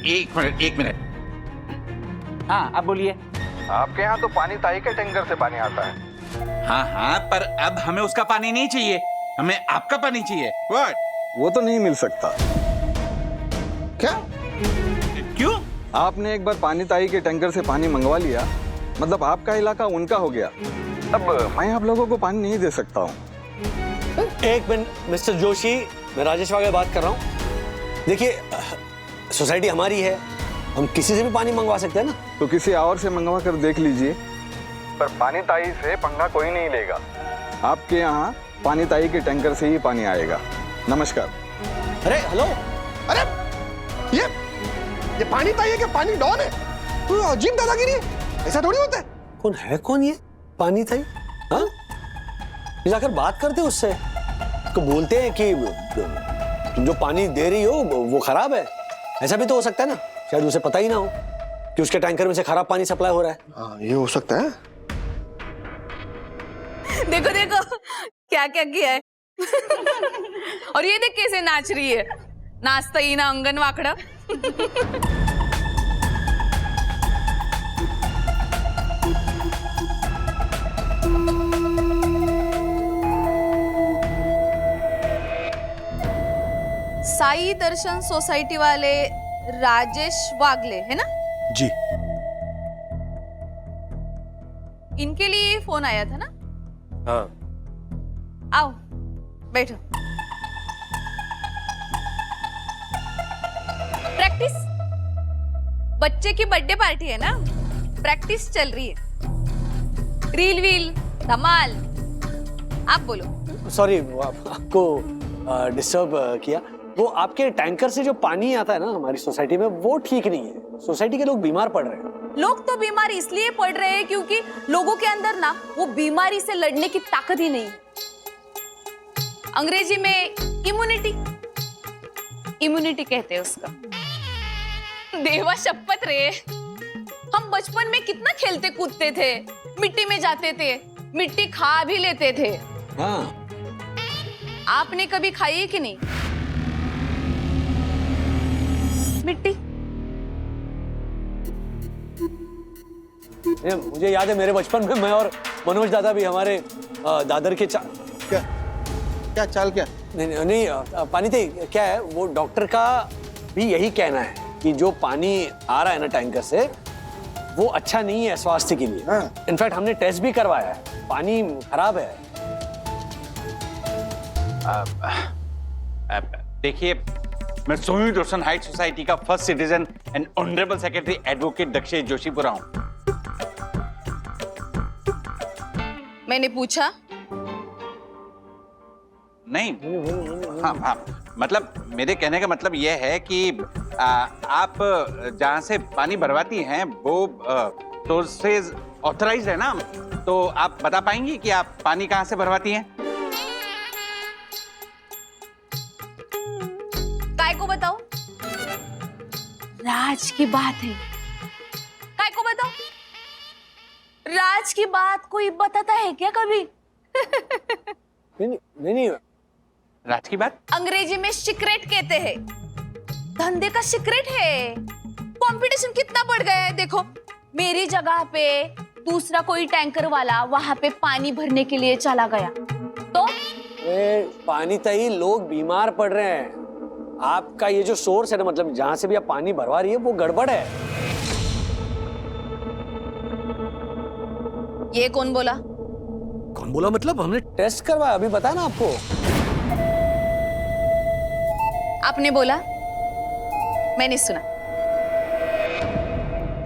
एक मिनट। हाँ, अब बोलिए। आपके यहाँ तो पानी ताई के टैंकर से पानी आता है। हाँ, पर अब हमें उसका पानी नहीं चाहिए, हमें आपका पानी चाहिए। व्हाट? वो तो नहीं मिल सकता। क्या? क्यों? आपने एक बार पानी ताई के टैंकर से पानी मंगवा लिया, मतलब आपका इलाका उनका हो गया। अब मैं आप लोगों को पानी नहीं दे सकता हूँ। एक मिनट मिस्टर जोशी, मैं राजेश वाले बात कर रहा हूँ। देखिए, सोसाइटी हमारी है, हम किसी से भी पानी मंगवा सकते हैं ना। तो किसी और से मंगवा कर देख लीजिए, पर पानी ताई से पंगा कोई नहीं लेगा। आपके यहाँ पानी ताई के टैंकर से ही पानी आएगा। नमस्कार। अरे हेलो, अरे ये पानी ताई है कि पानी डॉन है? तो अजीब दादागिरी है, ऐसा थोड़ी होता है। कौन ये पानी ताई? हाँ, जाकर बात करते उससे, तो बोलते हैं कि तुम जो पानी दे रही हो वो खराब है। ऐसा भी तो हो सकता है ना, शायद उसे पता ही ना हो कि उसके टैंकर में से खराब पानी सप्लाई हो रहा है। हाँ, ये हो सकता है। देखो क्या किया है। और ये देख कैसे नाच रही है, नाचता ही ना अंगन वाकड़ा। साई दर्शन सोसाइटी वाले राजेश वागले है ना जी। इनके लिए फोन आया था ना? हाँ। आओ बैठो। प्रैक्टिस, बच्चे की बर्थडे पार्टी है ना, प्रैक्टिस चल रही है। रील व्हील धमाल। आप बोलो। सॉरी आपको डिस्टर्ब किया। वो आपके टैंकर से जो पानी आता है ना हमारी सोसाइटी में, वो ठीक नहीं है। सोसाइटी के लोग बीमार पड़ रहे हैं। लोग तो बीमार इसलिए पड़ रहे हैं क्योंकि लोगों के अंदर ना वो बीमारी से लड़ने की ताकत ही नहीं है। अंग्रेजी में इम्यूनिटी कहते हैं उसका। देवा शपथ रे, हम बचपन में कितना खेलते कूदते थे, मिट्टी में जाते थे, मिट्टी खा भी लेते थे। हाँ। आपने कभी खाई है कि नहीं मिट्टी? मुझे याद है मेरे बचपन में मैं और मनोज दादा भी हमारे दादर के क्या चाल क्या? नहीं पानी थे क्या है, वो डॉक्टर का भी यही कहना है कि जो पानी आ रहा है ना टैंकर से, वो अच्छा नहीं है स्वास्थ्य के लिए। हाँ। इनफैक्ट हमने टेस्ट भी करवाया है, पानी खराब है। देखिए, मैं सोनी रोशन हाइट सोसाइटी का first citizen and honourable secretary advocate Dakshesh Joshipura हूं। मैंने पूछा नहीं। हाँ, मतलब मेरे कहने का मतलब यह है कि आप जहां से पानी भरवाती हैं वो सोर्सेज ऑथराइज्ड है ना, तो आप बता पाएंगी कि आप पानी कहां से भरवाती हैं? काय को बताओ? राज की बात है। काय को बताओ? राज की बात कोई बताता है क्या कभी? नहीं। राज की बात अंग्रेजी में सीक्रेट कहते हैं। धंधे का सीक्रेट है। कंपटीशन कितना बढ़ गया है देखो। मेरी जगह पे दूसरा कोई टैंकर वाला वहां पे पानी भरने के लिए चला गया तो पानी तई लोग बीमार पड़ रहे हैं। आपका ये जो सोर्स है ना, मतलब जहां से भी आप पानी भरवा रही है, वो गड़बड़ है। ये कौन बोला? कौन बोला मतलब? हमने टेस्ट करवाया, अभी बताया ना आपको। आपने बोला, मैंने सुना।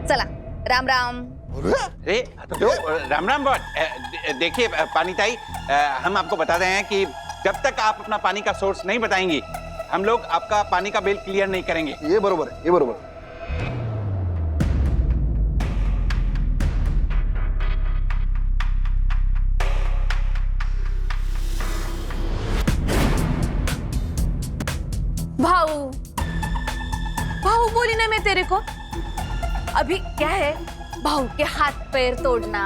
चला राम राम। अरे तो राम राम बॉट। देखिए पानी ताई, हम आपको बताते हैं कि जब तक आप अपना पानी का सोर्स नहीं बताएंगी, हम लोग आपका पानी का बिल क्लियर नहीं करेंगे। ये बरोबर है, ये बरोबर है। भाऊ बोली ना मैं तेरे को। अभी क्या है, भाऊ के हाथ पैर तोड़ना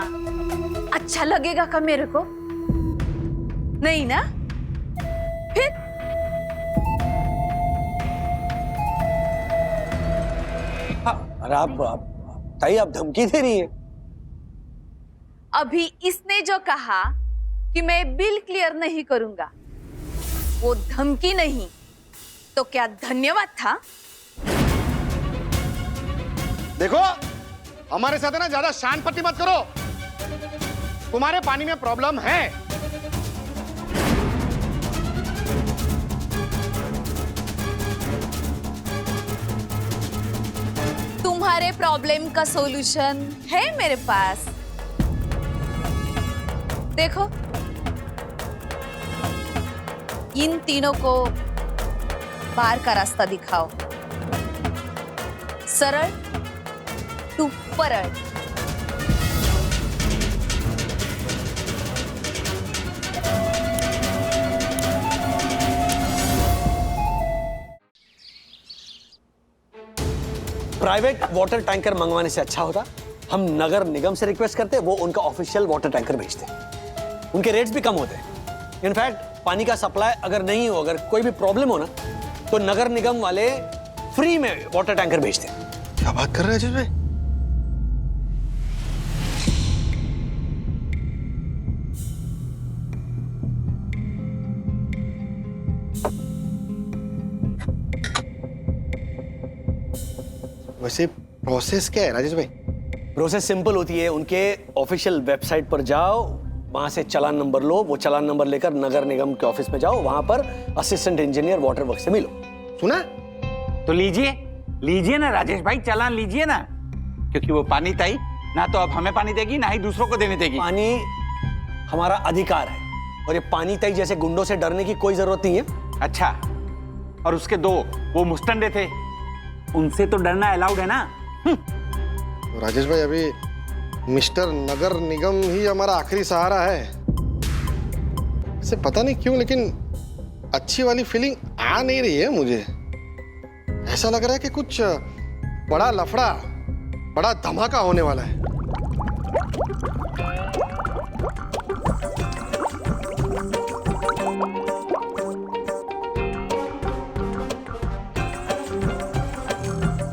अच्छा लगेगा का मेरे को? नहीं ना? फिर अरे आप ताई, आप धमकी दे रही हैं। अभी इसने जो कहा कि मैं बिल क्लियर नहीं करूंगा, वो धमकी नहीं तो क्या धन्यवाद था? देखो, हमारे साथ है ना ज्यादा शान पट्टी मत करो। तुम्हारे पानी में प्रॉब्लम है। तुम्हारे प्रॉब्लम का सॉल्यूशन है मेरे पास। देखो, इन तीनों को बाहर का रास्ता दिखाओ। सरल टू परल। प्राइवेट वाटर टैंकर मंगवाने से अच्छा होता हम नगर निगम से रिक्वेस्ट करते, वो उनका ऑफिशियल वाटर टैंकर भेजते। उनके रेट्स भी कम होते। इनफैक्ट पानी का सप्लाई अगर नहीं हो, अगर कोई भी प्रॉब्लम हो ना, तो नगर निगम वाले फ्री में वाटर टैंकर भेजते हैं। क्या बात कर रहे हैं राजेश भाई? वैसे प्रोसेस क्या है राजेश भाई? प्रोसेस सिंपल होती है। उनके ऑफिशियल वेबसाइट पर जाओ, वहां से चालान नंबर लो, वो चालान नंबर लेकर नगर निगम के ऑफिस में जाओ, वहां पर असिस्टेंट इंजीनियर वाटर वर्क से मिलो। सुना? तो लीजिए ना राजेश भाई, चालान लीजिए ना, क्योंकि वो पानी ताई ना तो अब हमें पानी देगी ना ही दूसरों को देने देगी। पानी हमारा अधिकार है और ये पानी ताई जैसे गुंडों से डरने की कोई जरूरत नहीं है। अच्छा, और उसके दो वो मुस्टंडे थे, उनसे तो डरना अलाउड है ना। तो राजेश भाई अभी मिस्टर नगर निगम ही हमारा आखिरी सहारा है। इसे पता नहीं क्यों लेकिन अच्छी वाली फीलिंग आ नहीं रही है मुझे। ऐसा लग रहा है कि कुछ बड़ा लफड़ा, बड़ा धमाका होने वाला है।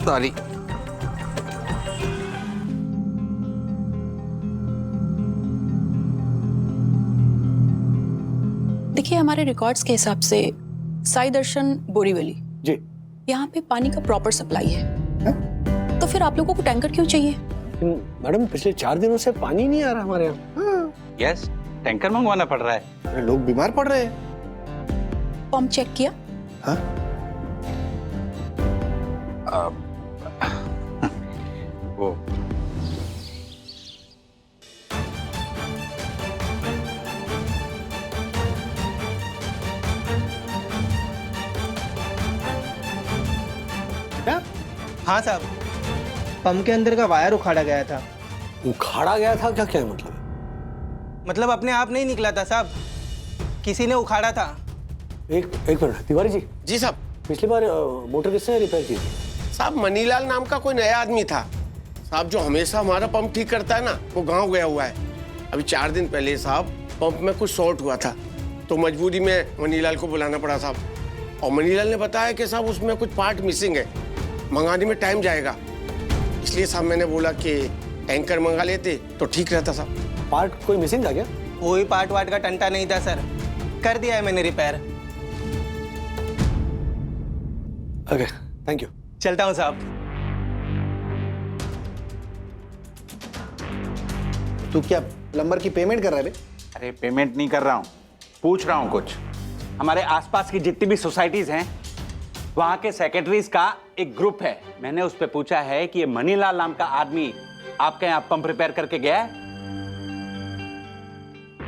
सॉरी। देखिए, हमारे रिकॉर्ड्स के हिसाब से साई दर्शन बोरीवली जी, यहाँ पे पानी का प्रॉपर सप्लाई है। तो फिर आप लोगों को टैंकर क्यों चाहिए? मैडम पिछले 4 दिनों से पानी नहीं आ रहा हमारे यहाँ। यस, टैंकर मंगवाना पड़ रहा है। लोग बीमार पड़ रहे हैं। पंप चेक किया? हाँ? वो हाँ साहब, पंप के अंदर का वायर उखाड़ा गया था। उखाड़ा गया था? क्या क्या मतलब? मतलब अपने आप नहीं निकला था साहब, किसी ने उखाड़ा था। एक मिनट तिवारी जी। जी साहब। पिछली बार मोटर किसने रिपेयर की थी? साहब मनीलाल नाम का कोई नया आदमी था साहब, जो हमेशा हमारा पंप ठीक करता है ना, वो गांव गया हुआ है। अभी 4 दिन पहले साहब पंप में कुछ शॉर्ट हुआ था, तो मजबूरी में मनीलाल को बुलाना पड़ा साहब। और मनीलाल ने बताया कि साहब उसमें कुछ पार्ट मिसिंग है, मंगाने में टाइम जाएगा। इसलिए साहब मैंने बोला कि टैंकर मंगा लेते तो ठीक रहता साहब। पार्ट कोई मिसिंग था क्या? कोई पार्ट वार्ट का टंटा नहीं था सर, कर दिया है मैंने रिपेयर। Okay, thank you. चलता हूँ साहब। तू क्या प्लम्बर की पेमेंट कर रहा है बे? अरे पेमेंट नहीं कर रहा हूँ, पूछ रहा हूँ कुछ। हमारे आसपास की जितनी भी सोसाइटीज हैं, वहां के सेक्रेटरीज का एक ग्रुप है। मैंने उस पर पूछा है कि ये मनीलाल नाम का आदमी आपके यहाँ पंप रिपेयर करके गया है।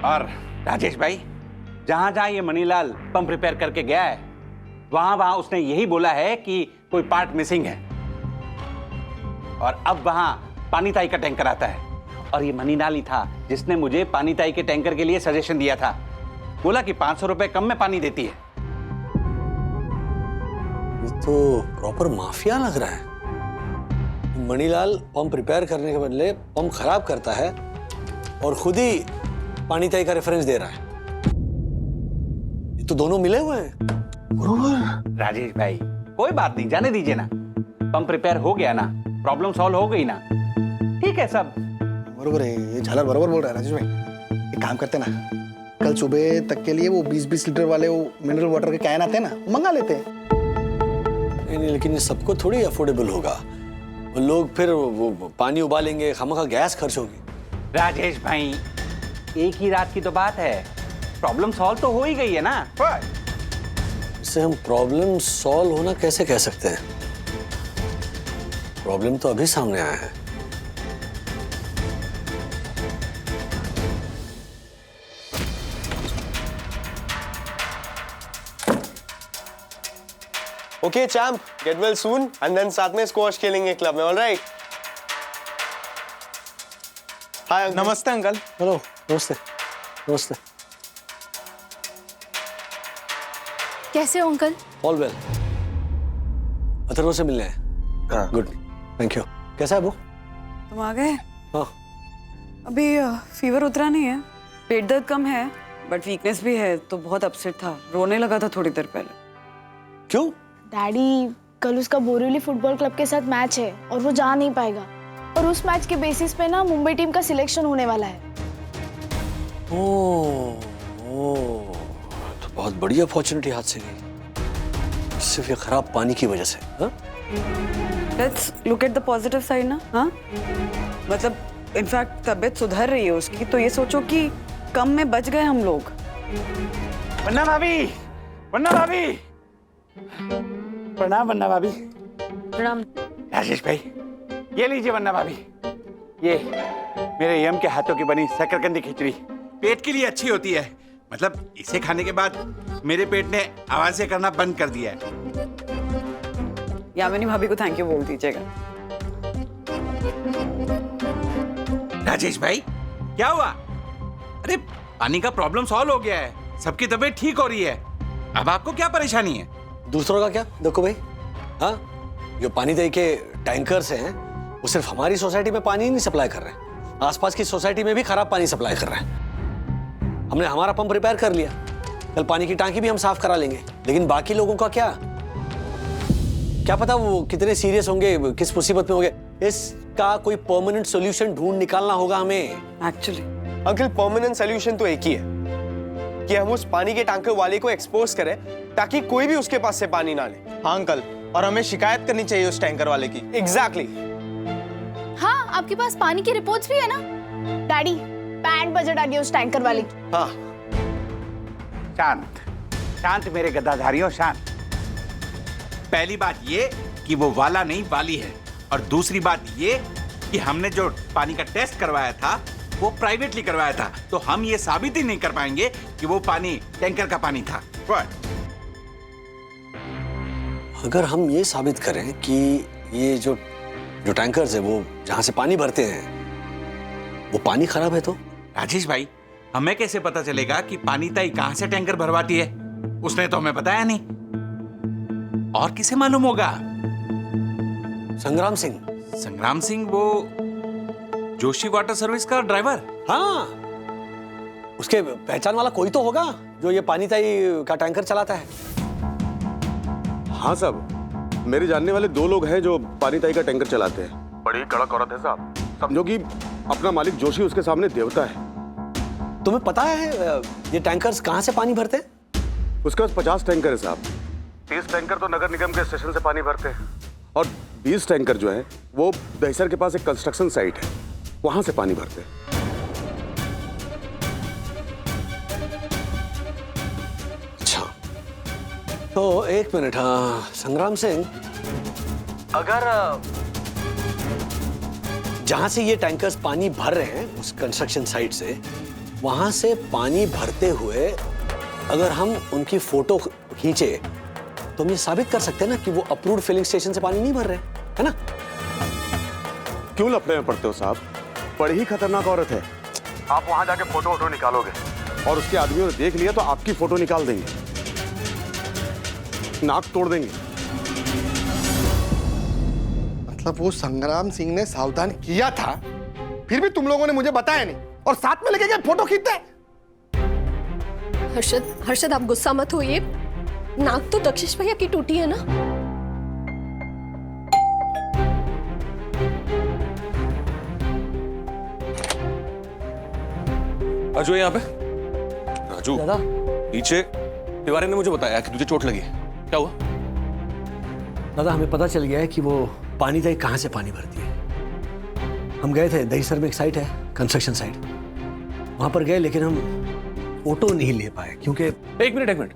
और राजेश भाई, जहां जहां ये मनीलाल पंप रिपेयर करके गया है, वहां वहां उसने यही बोला है कि कोई पार्ट मिसिंग है। और अब वहां पानी ताई का टैंकर आता है, और ये मनीलाल ही था जिसने मुझे पानी ताई के टैंकर के लिए सजेशन दिया था। बोला कि 500 रुपए कम में पानी देती है। ये तो प्रॉपर माफिया लग रहा है। मनीलाल पंप रिपेयर करने के बदले पंप खराब करता है और खुद ही पानी ताई का रेफरेंस दे रहा है। ये तो दोनों मिले हुए हैं। बरोबर राजेश भाई, कोई बात नहीं, जाने दीजिए ना। पंप रिपेयर हो गया ना, प्रॉब्लम सॉल्व हो गई ना, ठीक है सब। बरोबर है, ये झालर बरोबर बोल रहा है राजेश भाई। एक काम करते ना, कल सुबह तक के लिए वो 20-20 लीटर वाले वो मिनरल वाटर के कैन आते हैं ना, वो मंगा लेते हैं। नहीं, लेकिन ये सबको थोड़ी अफोर्डेबल होगा। वो लोग फिर वो पानी उबालेंगे, खामखा गैस खर्च होगी। राजेश भाई, एक ही रात की तो बात है, प्रॉब्लम सॉल्व तो हो ही गई है ना। इससे हम प्रॉब्लम सॉल्व होना कैसे कह सकते हैं? प्रॉब्लम तो अभी सामने आया है। Okay champ, get well soon and then साथ में स्क्वॉश खेलेंगे क्लब में, ऑलराइट? हाय नमस्ते अंकल। हेलो, नमस्ते। नमस्ते। कैसे हो अंकल? All well. अथर्व से मिलने हैं। Good, thank you. कैसा है वो? तुम आ गए? हाँ। अभी फीवर उतरा नहीं है, पेट दर्द कम है, बट वीकनेस भी है तो बहुत अपसेट था, रोने लगा था थोड़ी देर पहले। क्यों? डैडी, कल उसका बोरीवली फुटबॉल क्लब के साथ मैच है और वो जा नहीं पाएगा, और उस मैच के बेसिस पे ना मुंबई टीम का सिलेक्शन होने वाला है। ओह, तो बहुत बड़ी अपॉर्चुनिटी हाथ से गई, सिर्फ ये खराब पानी की वजह से। हाँ? Let's look at the positive side ना। हाँ, मतलब इनफैक्ट तबीयत सुधर रही है उसकी, तो ये सोचो कि कम में बच गए हम लोग। वन्ना भाभी, वन्ना भाभी, प्रणाम वन्ना भाभी। प्रणाम राजेश भाई, ये लीजिए वन्ना भाभी, ये मेरे यम के हाथों की बनी शकरकंदी खिचड़ी पेट के लिए अच्छी होती है। मतलब इसे खाने के बाद मेरे पेट ने आवाजें करना बंद कर दिया है। यामिनी भाभी को थैंक यू बोल दीजिएगा। राजेश भाई, क्या हुआ? अरे पानी का प्रॉब्लम सॉल्व हो गया है, सबकी तबीयत ठीक हो रही है। अब आपको क्या परेशानी है? दूसरों का क्या? देखो भाई, हाँ, जो पानी दे के टैंकर्स हैं वो सिर्फ हमारी सोसाइटी में पानी नहीं सप्लाई कर रहे हैं, आसपास की सोसाइटी में भी खराब पानी सप्लाई कर रहे हैं। हमने हमारा पंप रिपेयर कर लिया, कल पानी की टांकी भी हम साफ करा लेंगे, लेकिन बाकी लोगों का क्या पता वो कितने सीरियस होंगे, किस मुसीबत में होंगे। इसका कोई परमानेंट सॉल्यूशन ढूंढ निकालना होगा हमें। एक्चुअली अंकल, परमानेंट सॉल्यूशन तो एक ही है कि हम उस पानी के टैंकर वाले को एक्सपोज करें ताकि कोई भी उसके पास से पानी ना ले। हाँ अंकल, और हमें शिकायत करनी चाहिए उस टैंकर वाले की। एग्जैक्टली। हाँ, आपके पास पानी की रिपोर्ट्स भी है ना? डैडी, बैंड बजा डालिए उस टैंकर वाले की। हाँ, शांत शांत मेरे गद्दाधारियों, शांत। पहली बात ये कि वो वाला नहीं वाली है, और दूसरी बात ये कि हमने जो पानी का टेस्ट करवाया था वो प्राइवेटली करवाया था, तो हम ये साबित ही नहीं कर पाएंगे कि वो पानी टैंकर का पानी था। अगर हम ये साबित करें कि ये जो टैंकर्स है वो जहां से पानी भरते हैं वो पानी खराब है, तो राजेश भाई, हमें कैसे पता चलेगा कि पानी ताई कहां से टैंकर भरवाती है? उसने तो हमें बताया नहीं, और किसे मालूम होगा? संग्राम सिंह। संग्राम सिंह, वो जोशी वाटर सर्विस का ड्राइवर? हाँ, उसके पहचान वाला कोई तो होगा जो ये पानी ताई का टैंकर चलाता है। हाँ साहब, मेरे जानने वाले 2 लोग हैं जो पानी ताई का टैंकर चलाते हैं। बड़ी कड़क औरत है साहब, समझो कि अपना मालिक जोशी उसके सामने देवता है। तुम्हें पता है ये टैंकर्स कहाँ से पानी भरते हैं? उसके पास 50 टैंकर है साहब। 30 टैंकर तो नगर निगम के स्टेशन से पानी भरते हैं, और 20 टैंकर जो है वो दहिसर के पास एक कंस्ट्रक्शन साइट है, वहां से पानी भरते हैं। अच्छा, तो एक मिनट। हाँ संग्राम सिंह, अगर जहां से ये टैंकर्स पानी भर रहे हैं उस कंस्ट्रक्शन साइट से, वहां से पानी भरते हुए अगर हम उनकी फोटो खींचे तो हम ये साबित कर सकते हैं ना कि वो अप्रूव्ड फिलिंग स्टेशन से पानी नहीं भर रहे, है ना? क्यों लफड़े में पड़ते हो साहब? बड़ी ही खतरनाक औरत है। आप वहां जाके फोटो निकालोगे और उसके आदमियों ने देख लिया तो आपकी फोटो निकाल देंगे, नाक तोड़ देंगे। मतलब वो संग्राम सिंह ने सावधान किया था, फिर भी तुम लोगों ने मुझे बताया नहीं और साथ में लेके गए फोटो खींचते। हर्षद आप गुस्सा मत होइए, नाक तो दक्षिश भैया की टूटी है ना। राजू है यहाँ पे? राजू नीचे तिवारी ने मुझे बताया कि तुझे चोट लगी है, क्या हुआ? दादा, हमें पता चल गया है कि वो पानी ताई कहाँ से पानी भरती है। हम गए थे, दहिसर में एक साइट है, कंस्ट्रक्शन साइट, वहां पर गए, लेकिन हम फोटो नहीं ले पाए क्योंकि। एक मिनट,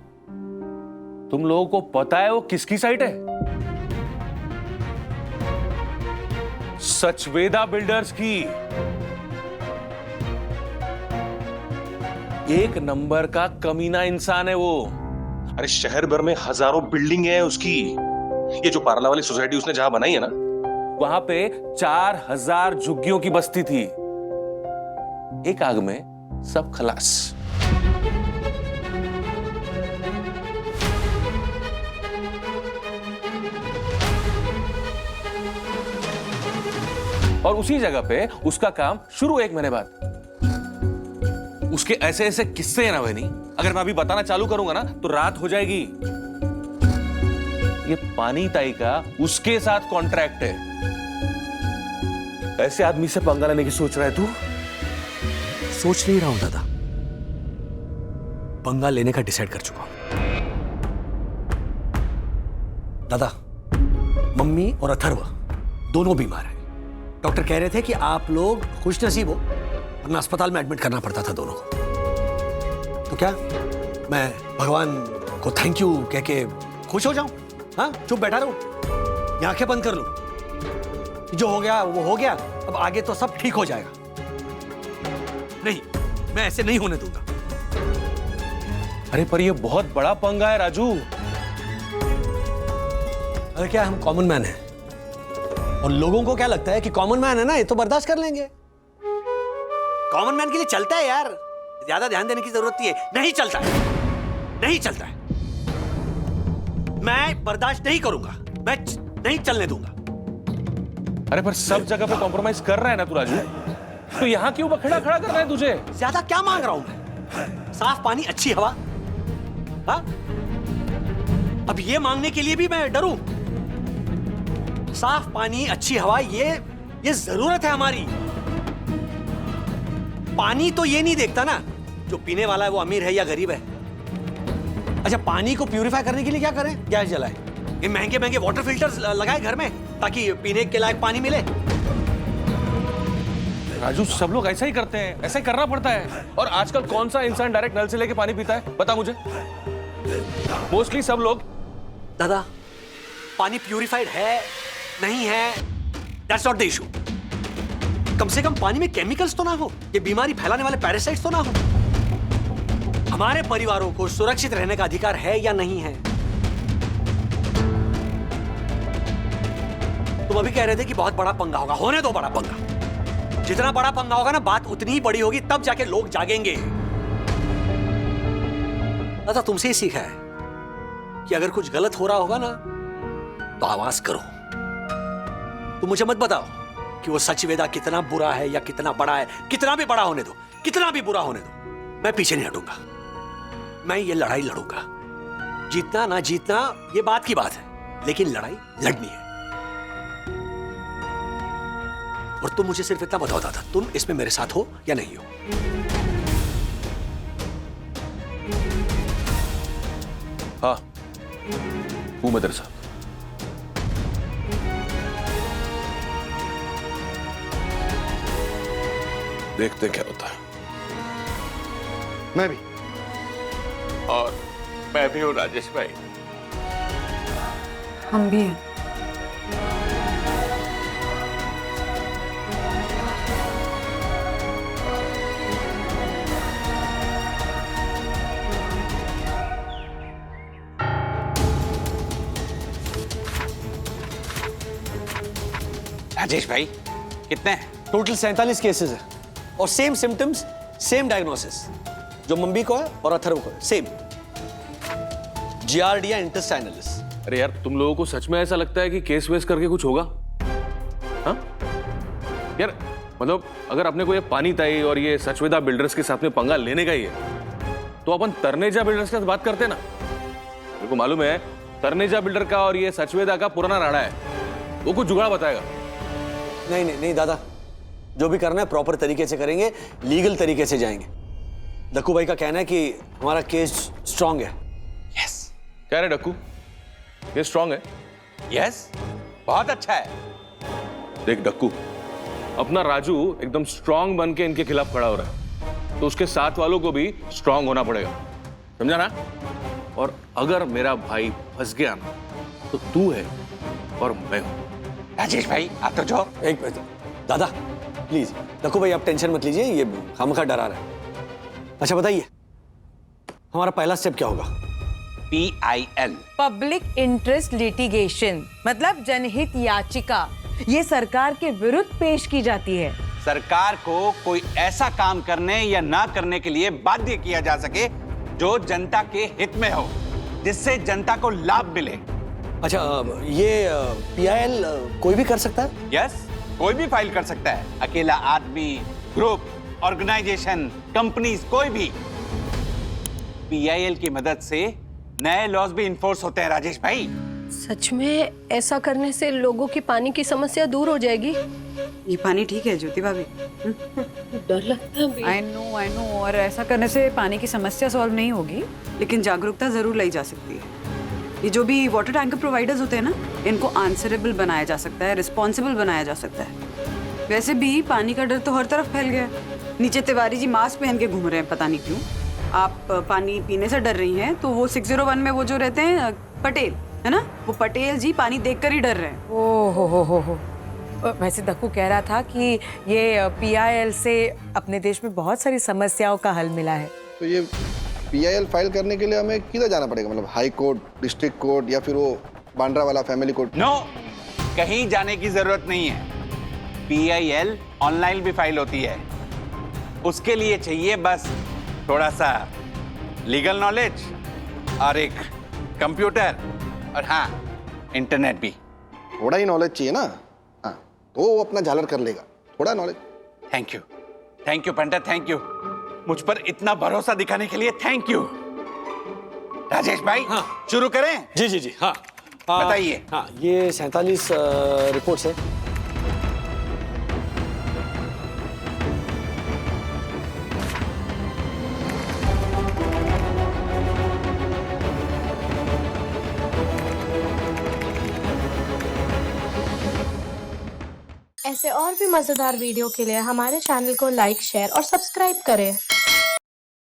तुम लोगों को पता है वो किसकी साइट है? सचवेदा बिल्डर्स की। एक नंबर का कमीना इंसान है वो। अरे शहर भर में हजारों बिल्डिंग है उसकी। ये जो पारला वाली सोसाइटी उसने जहां बनाई है ना, वहां पे 4000 झुग्गियों की बस्ती थी। एक आग में सब खलास। और उसी जगह पे उसका काम शुरू 1 महीने बाद। उसके ऐसे ऐसे किस्से हैं ना बहनी, अगर मैं अभी बताना चालू करूंगा ना तो रात हो जाएगी। ये पानी ताई का उसके साथ कॉन्ट्रैक्ट है। ऐसे आदमी से पंगा लेने की सोच रहा है तू? सोच नहीं रहा हूं दादा, पंगा लेने का डिसाइड कर चुका हूं। दादा, मम्मी और अथर्व दोनों बीमार हैं। डॉक्टर कह रहे थे कि आप लोग खुशनसीब हो, वरना अस्पताल में एडमिट करना पड़ता था दोनों को। तो क्या मैं भगवान को थैंक यू कह के खुश हो जाऊं? हाँ, चुप बैठा रहूं या आंखें बंद कर लूं? जो हो गया वो हो गया, अब आगे तो सब ठीक हो जाएगा। नहीं, मैं ऐसे नहीं होने दूंगा। अरे पर ये बहुत बड़ा पंगा है राजू। अरे क्या हम कॉमन मैन हैं, और लोगों को क्या लगता है कि कॉमन मैन है ना, ये तो बर्दाश्त कर लेंगे। कॉमन मैन के लिए चलता है यार, ज्यादा ध्यान देने की जरूरत नहीं है। नहीं चलता है, नहीं चलता है। मैं बर्दाश्त नहीं करूंगा, मैं नहीं चलने दूंगा। अरे पर सब जगह पे कॉम्प्रोमाइज कर रहा है ना तू राजू, तो यहाँ क्यों खड़ा खड़ा कर रहा है तुझे? ज्यादा क्या मांग रहा हूं मैं? साफ पानी, अच्छी हवा। हाँ, अब ये मांगने के लिए भी मैं डरूं? साफ पानी, अच्छी हवा, ये जरूरत है हमारी। पानी तो ये नहीं देखता ना जो पीने वाला है वो अमीर है या गरीब है। अच्छा, पानी को प्यूरिफाई करने के लिए क्या करें? गैस जलाएं, ये महंगे महंगे वाटर फिल्टर्स लगाए घर में ताकि पीने के लायक पानी मिले। राजू, सब लोग ऐसा ही करते हैं, ऐसा ही करना पड़ता है। और आजकल कौन सा इंसान डायरेक्ट नल से लेके पानी पीता है, बता मुझे? मोस्टली सब लोग। दादा, पानी प्यूरिफाइड है नहीं है, दैट्स नॉट द इशू। कम से कम पानी में केमिकल्स तो ना हो, ये बीमारी फैलाने वाले पैरासाइट्स तो ना हो। हमारे परिवारों को सुरक्षित रहने का अधिकार है या नहीं है? तुम अभी कह रहे थे कि बहुत बड़ा पंगा होगा, होने दो बड़ा पंगा। जितना बड़ा पंगा होगा ना, बात उतनी ही बड़ी होगी, तब जाके लोग जागेंगे। दादा, तुमसे ही सीखा है कि अगर कुछ गलत हो रहा होगा ना तो आवाज करो। तुम मुझे मत बताओ कि वो सचवेदा कितना बुरा है या कितना बड़ा है। कितना भी बड़ा होने दो, कितना भी बुरा होने दो, मैं पीछे नहीं हटूंगा। मैं ये लड़ाई लड़ूंगा। जीतना ना जीतना ये बात की बात है, लेकिन लड़ाई लड़नी है। और तुम मुझे सिर्फ इतना बताओ दादा, तुम इसमें मेरे साथ हो या नहीं हो? हाँ, हूं मैं तेरे साथ। देखते क्या होता है। मैं भी। और मैं भी हूं राजेश भाई। हम भी हैं। राजेश भाई, कितने हैं? टोटल 47 केसेस है, और सेम सिम्टम्स, सेम डायग्नोसिस, जो मम्मी को है और अथर्व को है, सेम जियार्डिया इंटेस्टाइनलिस। अरे यार, तुम लोगों को सच में ऐसा लगता है कि केस वेस करके कुछ होगा? हाँ यार, मतलब अगर अपने को ये पानी ताई और ये सचवेदा बिल्डर्स के साथ में पंगा लेने का ही है तो अपन तरनेजा बिल्डर्स के साथ बात करते ना। मेरे को मालूम है तरनेजा बिल्डर का और ये सचवेदा का पुराना राड़ा है, वो कुछ जुगाड़ बताएगा। नहीं नहीं नहीं दादा, जो भी करना है प्रॉपर तरीके से करेंगे, लीगल तरीके से जाएंगे। डक्कू भाई का कहना है कि हमारा केस स्ट्रांग है। यस। कह रहे डक्कू, केस स्ट्रांग है? यस, बहुत अच्छा है। देख डक्कू, अपना राजू एकदम स्ट्रांग बन के इनके खिलाफ खड़ा हो रहा है, तो उसके साथ वालों को भी स्ट्रांग होना पड़ेगा, समझा ना? और अगर मेरा भाई फंस गया ना तो तू है और मैं हूं। राजेश भाई, आप तो जो एक दादा प्लीज, डक्कू भाई आप टेंशन मत लीजिए, ये खामखा डरा रहा है। अच्छा बताइए, हमारा पहला स्टेप क्या होगा? PIL, पब्लिक इंटरेस्ट लिटिगेशन, मतलब जनहित याचिका। ये सरकार के विरुद्ध पेश की जाती है। सरकार को कोई ऐसा काम करने या ना करने के लिए बाध्य किया जा सके जो जनता के हित में हो, जिससे जनता को लाभ मिले। अच्छा, ये PIL कोई भी कर सकता है? यस, कोई भी फाइल कर सकता है, अकेला आदमी, ग्रुप ऑर्गेनाइजेशन, कंपनीज, कोई भी PIL की मदद से नए लॉज भी इन्फोर्स होते हैं राजेश भाई। सच में ऐसा करने से लोगों की पानी की समस्या दूर हो जाएगी? ये पानी ठीक है ज्योति भाभी? डर लगता है। आई नो और ऐसा करने से पानी की समस्या सॉल्व नहीं होगी, लेकिन जागरूकता जरूर लाई जा सकती है। ये जो भी वाटर टैंकर प्रोवाइडर्स होते हैं ना, इनको आंसरेबल बनाया जा सकता है, रिस्पॉन्सिबल बनाया जा सकता है। वैसे भी पानी का डर तो हर तरफ फैल गया है। नीचे तिवारी जी मास्क पहन के घूम रहे हैं, पता नहीं क्यों। आप पानी पीने से डर रही हैं तो वो 601 में वो जो रहते हैं पटेल, है ना, वो पटेल जी पानी देखकर ही डर रहे हैं। ओ हो। वैसे दक्कू कह रहा था कि ये PIL से अपने देश में बहुत सारी समस्याओं का हल मिला है। तो ये PIL फाइल करने के लिए हमें किधर जाना पड़ेगा? मतलब हाई कोर्ट, डिस्ट्रिक्ट कोर्ट या फिर वो बांद्रा वाला फैमिली कोर्ट? नो, कहीं जाने की जरूरत नहीं है। PIL ऑनलाइन भी फाइल होती है। उसके लिए चाहिए बस थोड़ा सा लीगल नॉलेज और एक कंप्यूटर और हाँ, इंटरनेट भी। थोड़ा ही नॉलेज चाहिए ना, हाँ, तो वो अपना झालर कर लेगा। थोड़ा knowledge. Thank you Pandit, thank you. मुझ पर इतना भरोसा दिखाने के लिए थैंक यू। राजेश भाई, हाँ, शुरू करें? जी, हाँ। बताइए। हाँ, ये 47 रिपोर्ट्स है। ऐसे और भी मजेदार वीडियो के लिए हमारे चैनल को लाइक, शेयर और सब्सक्राइब करें।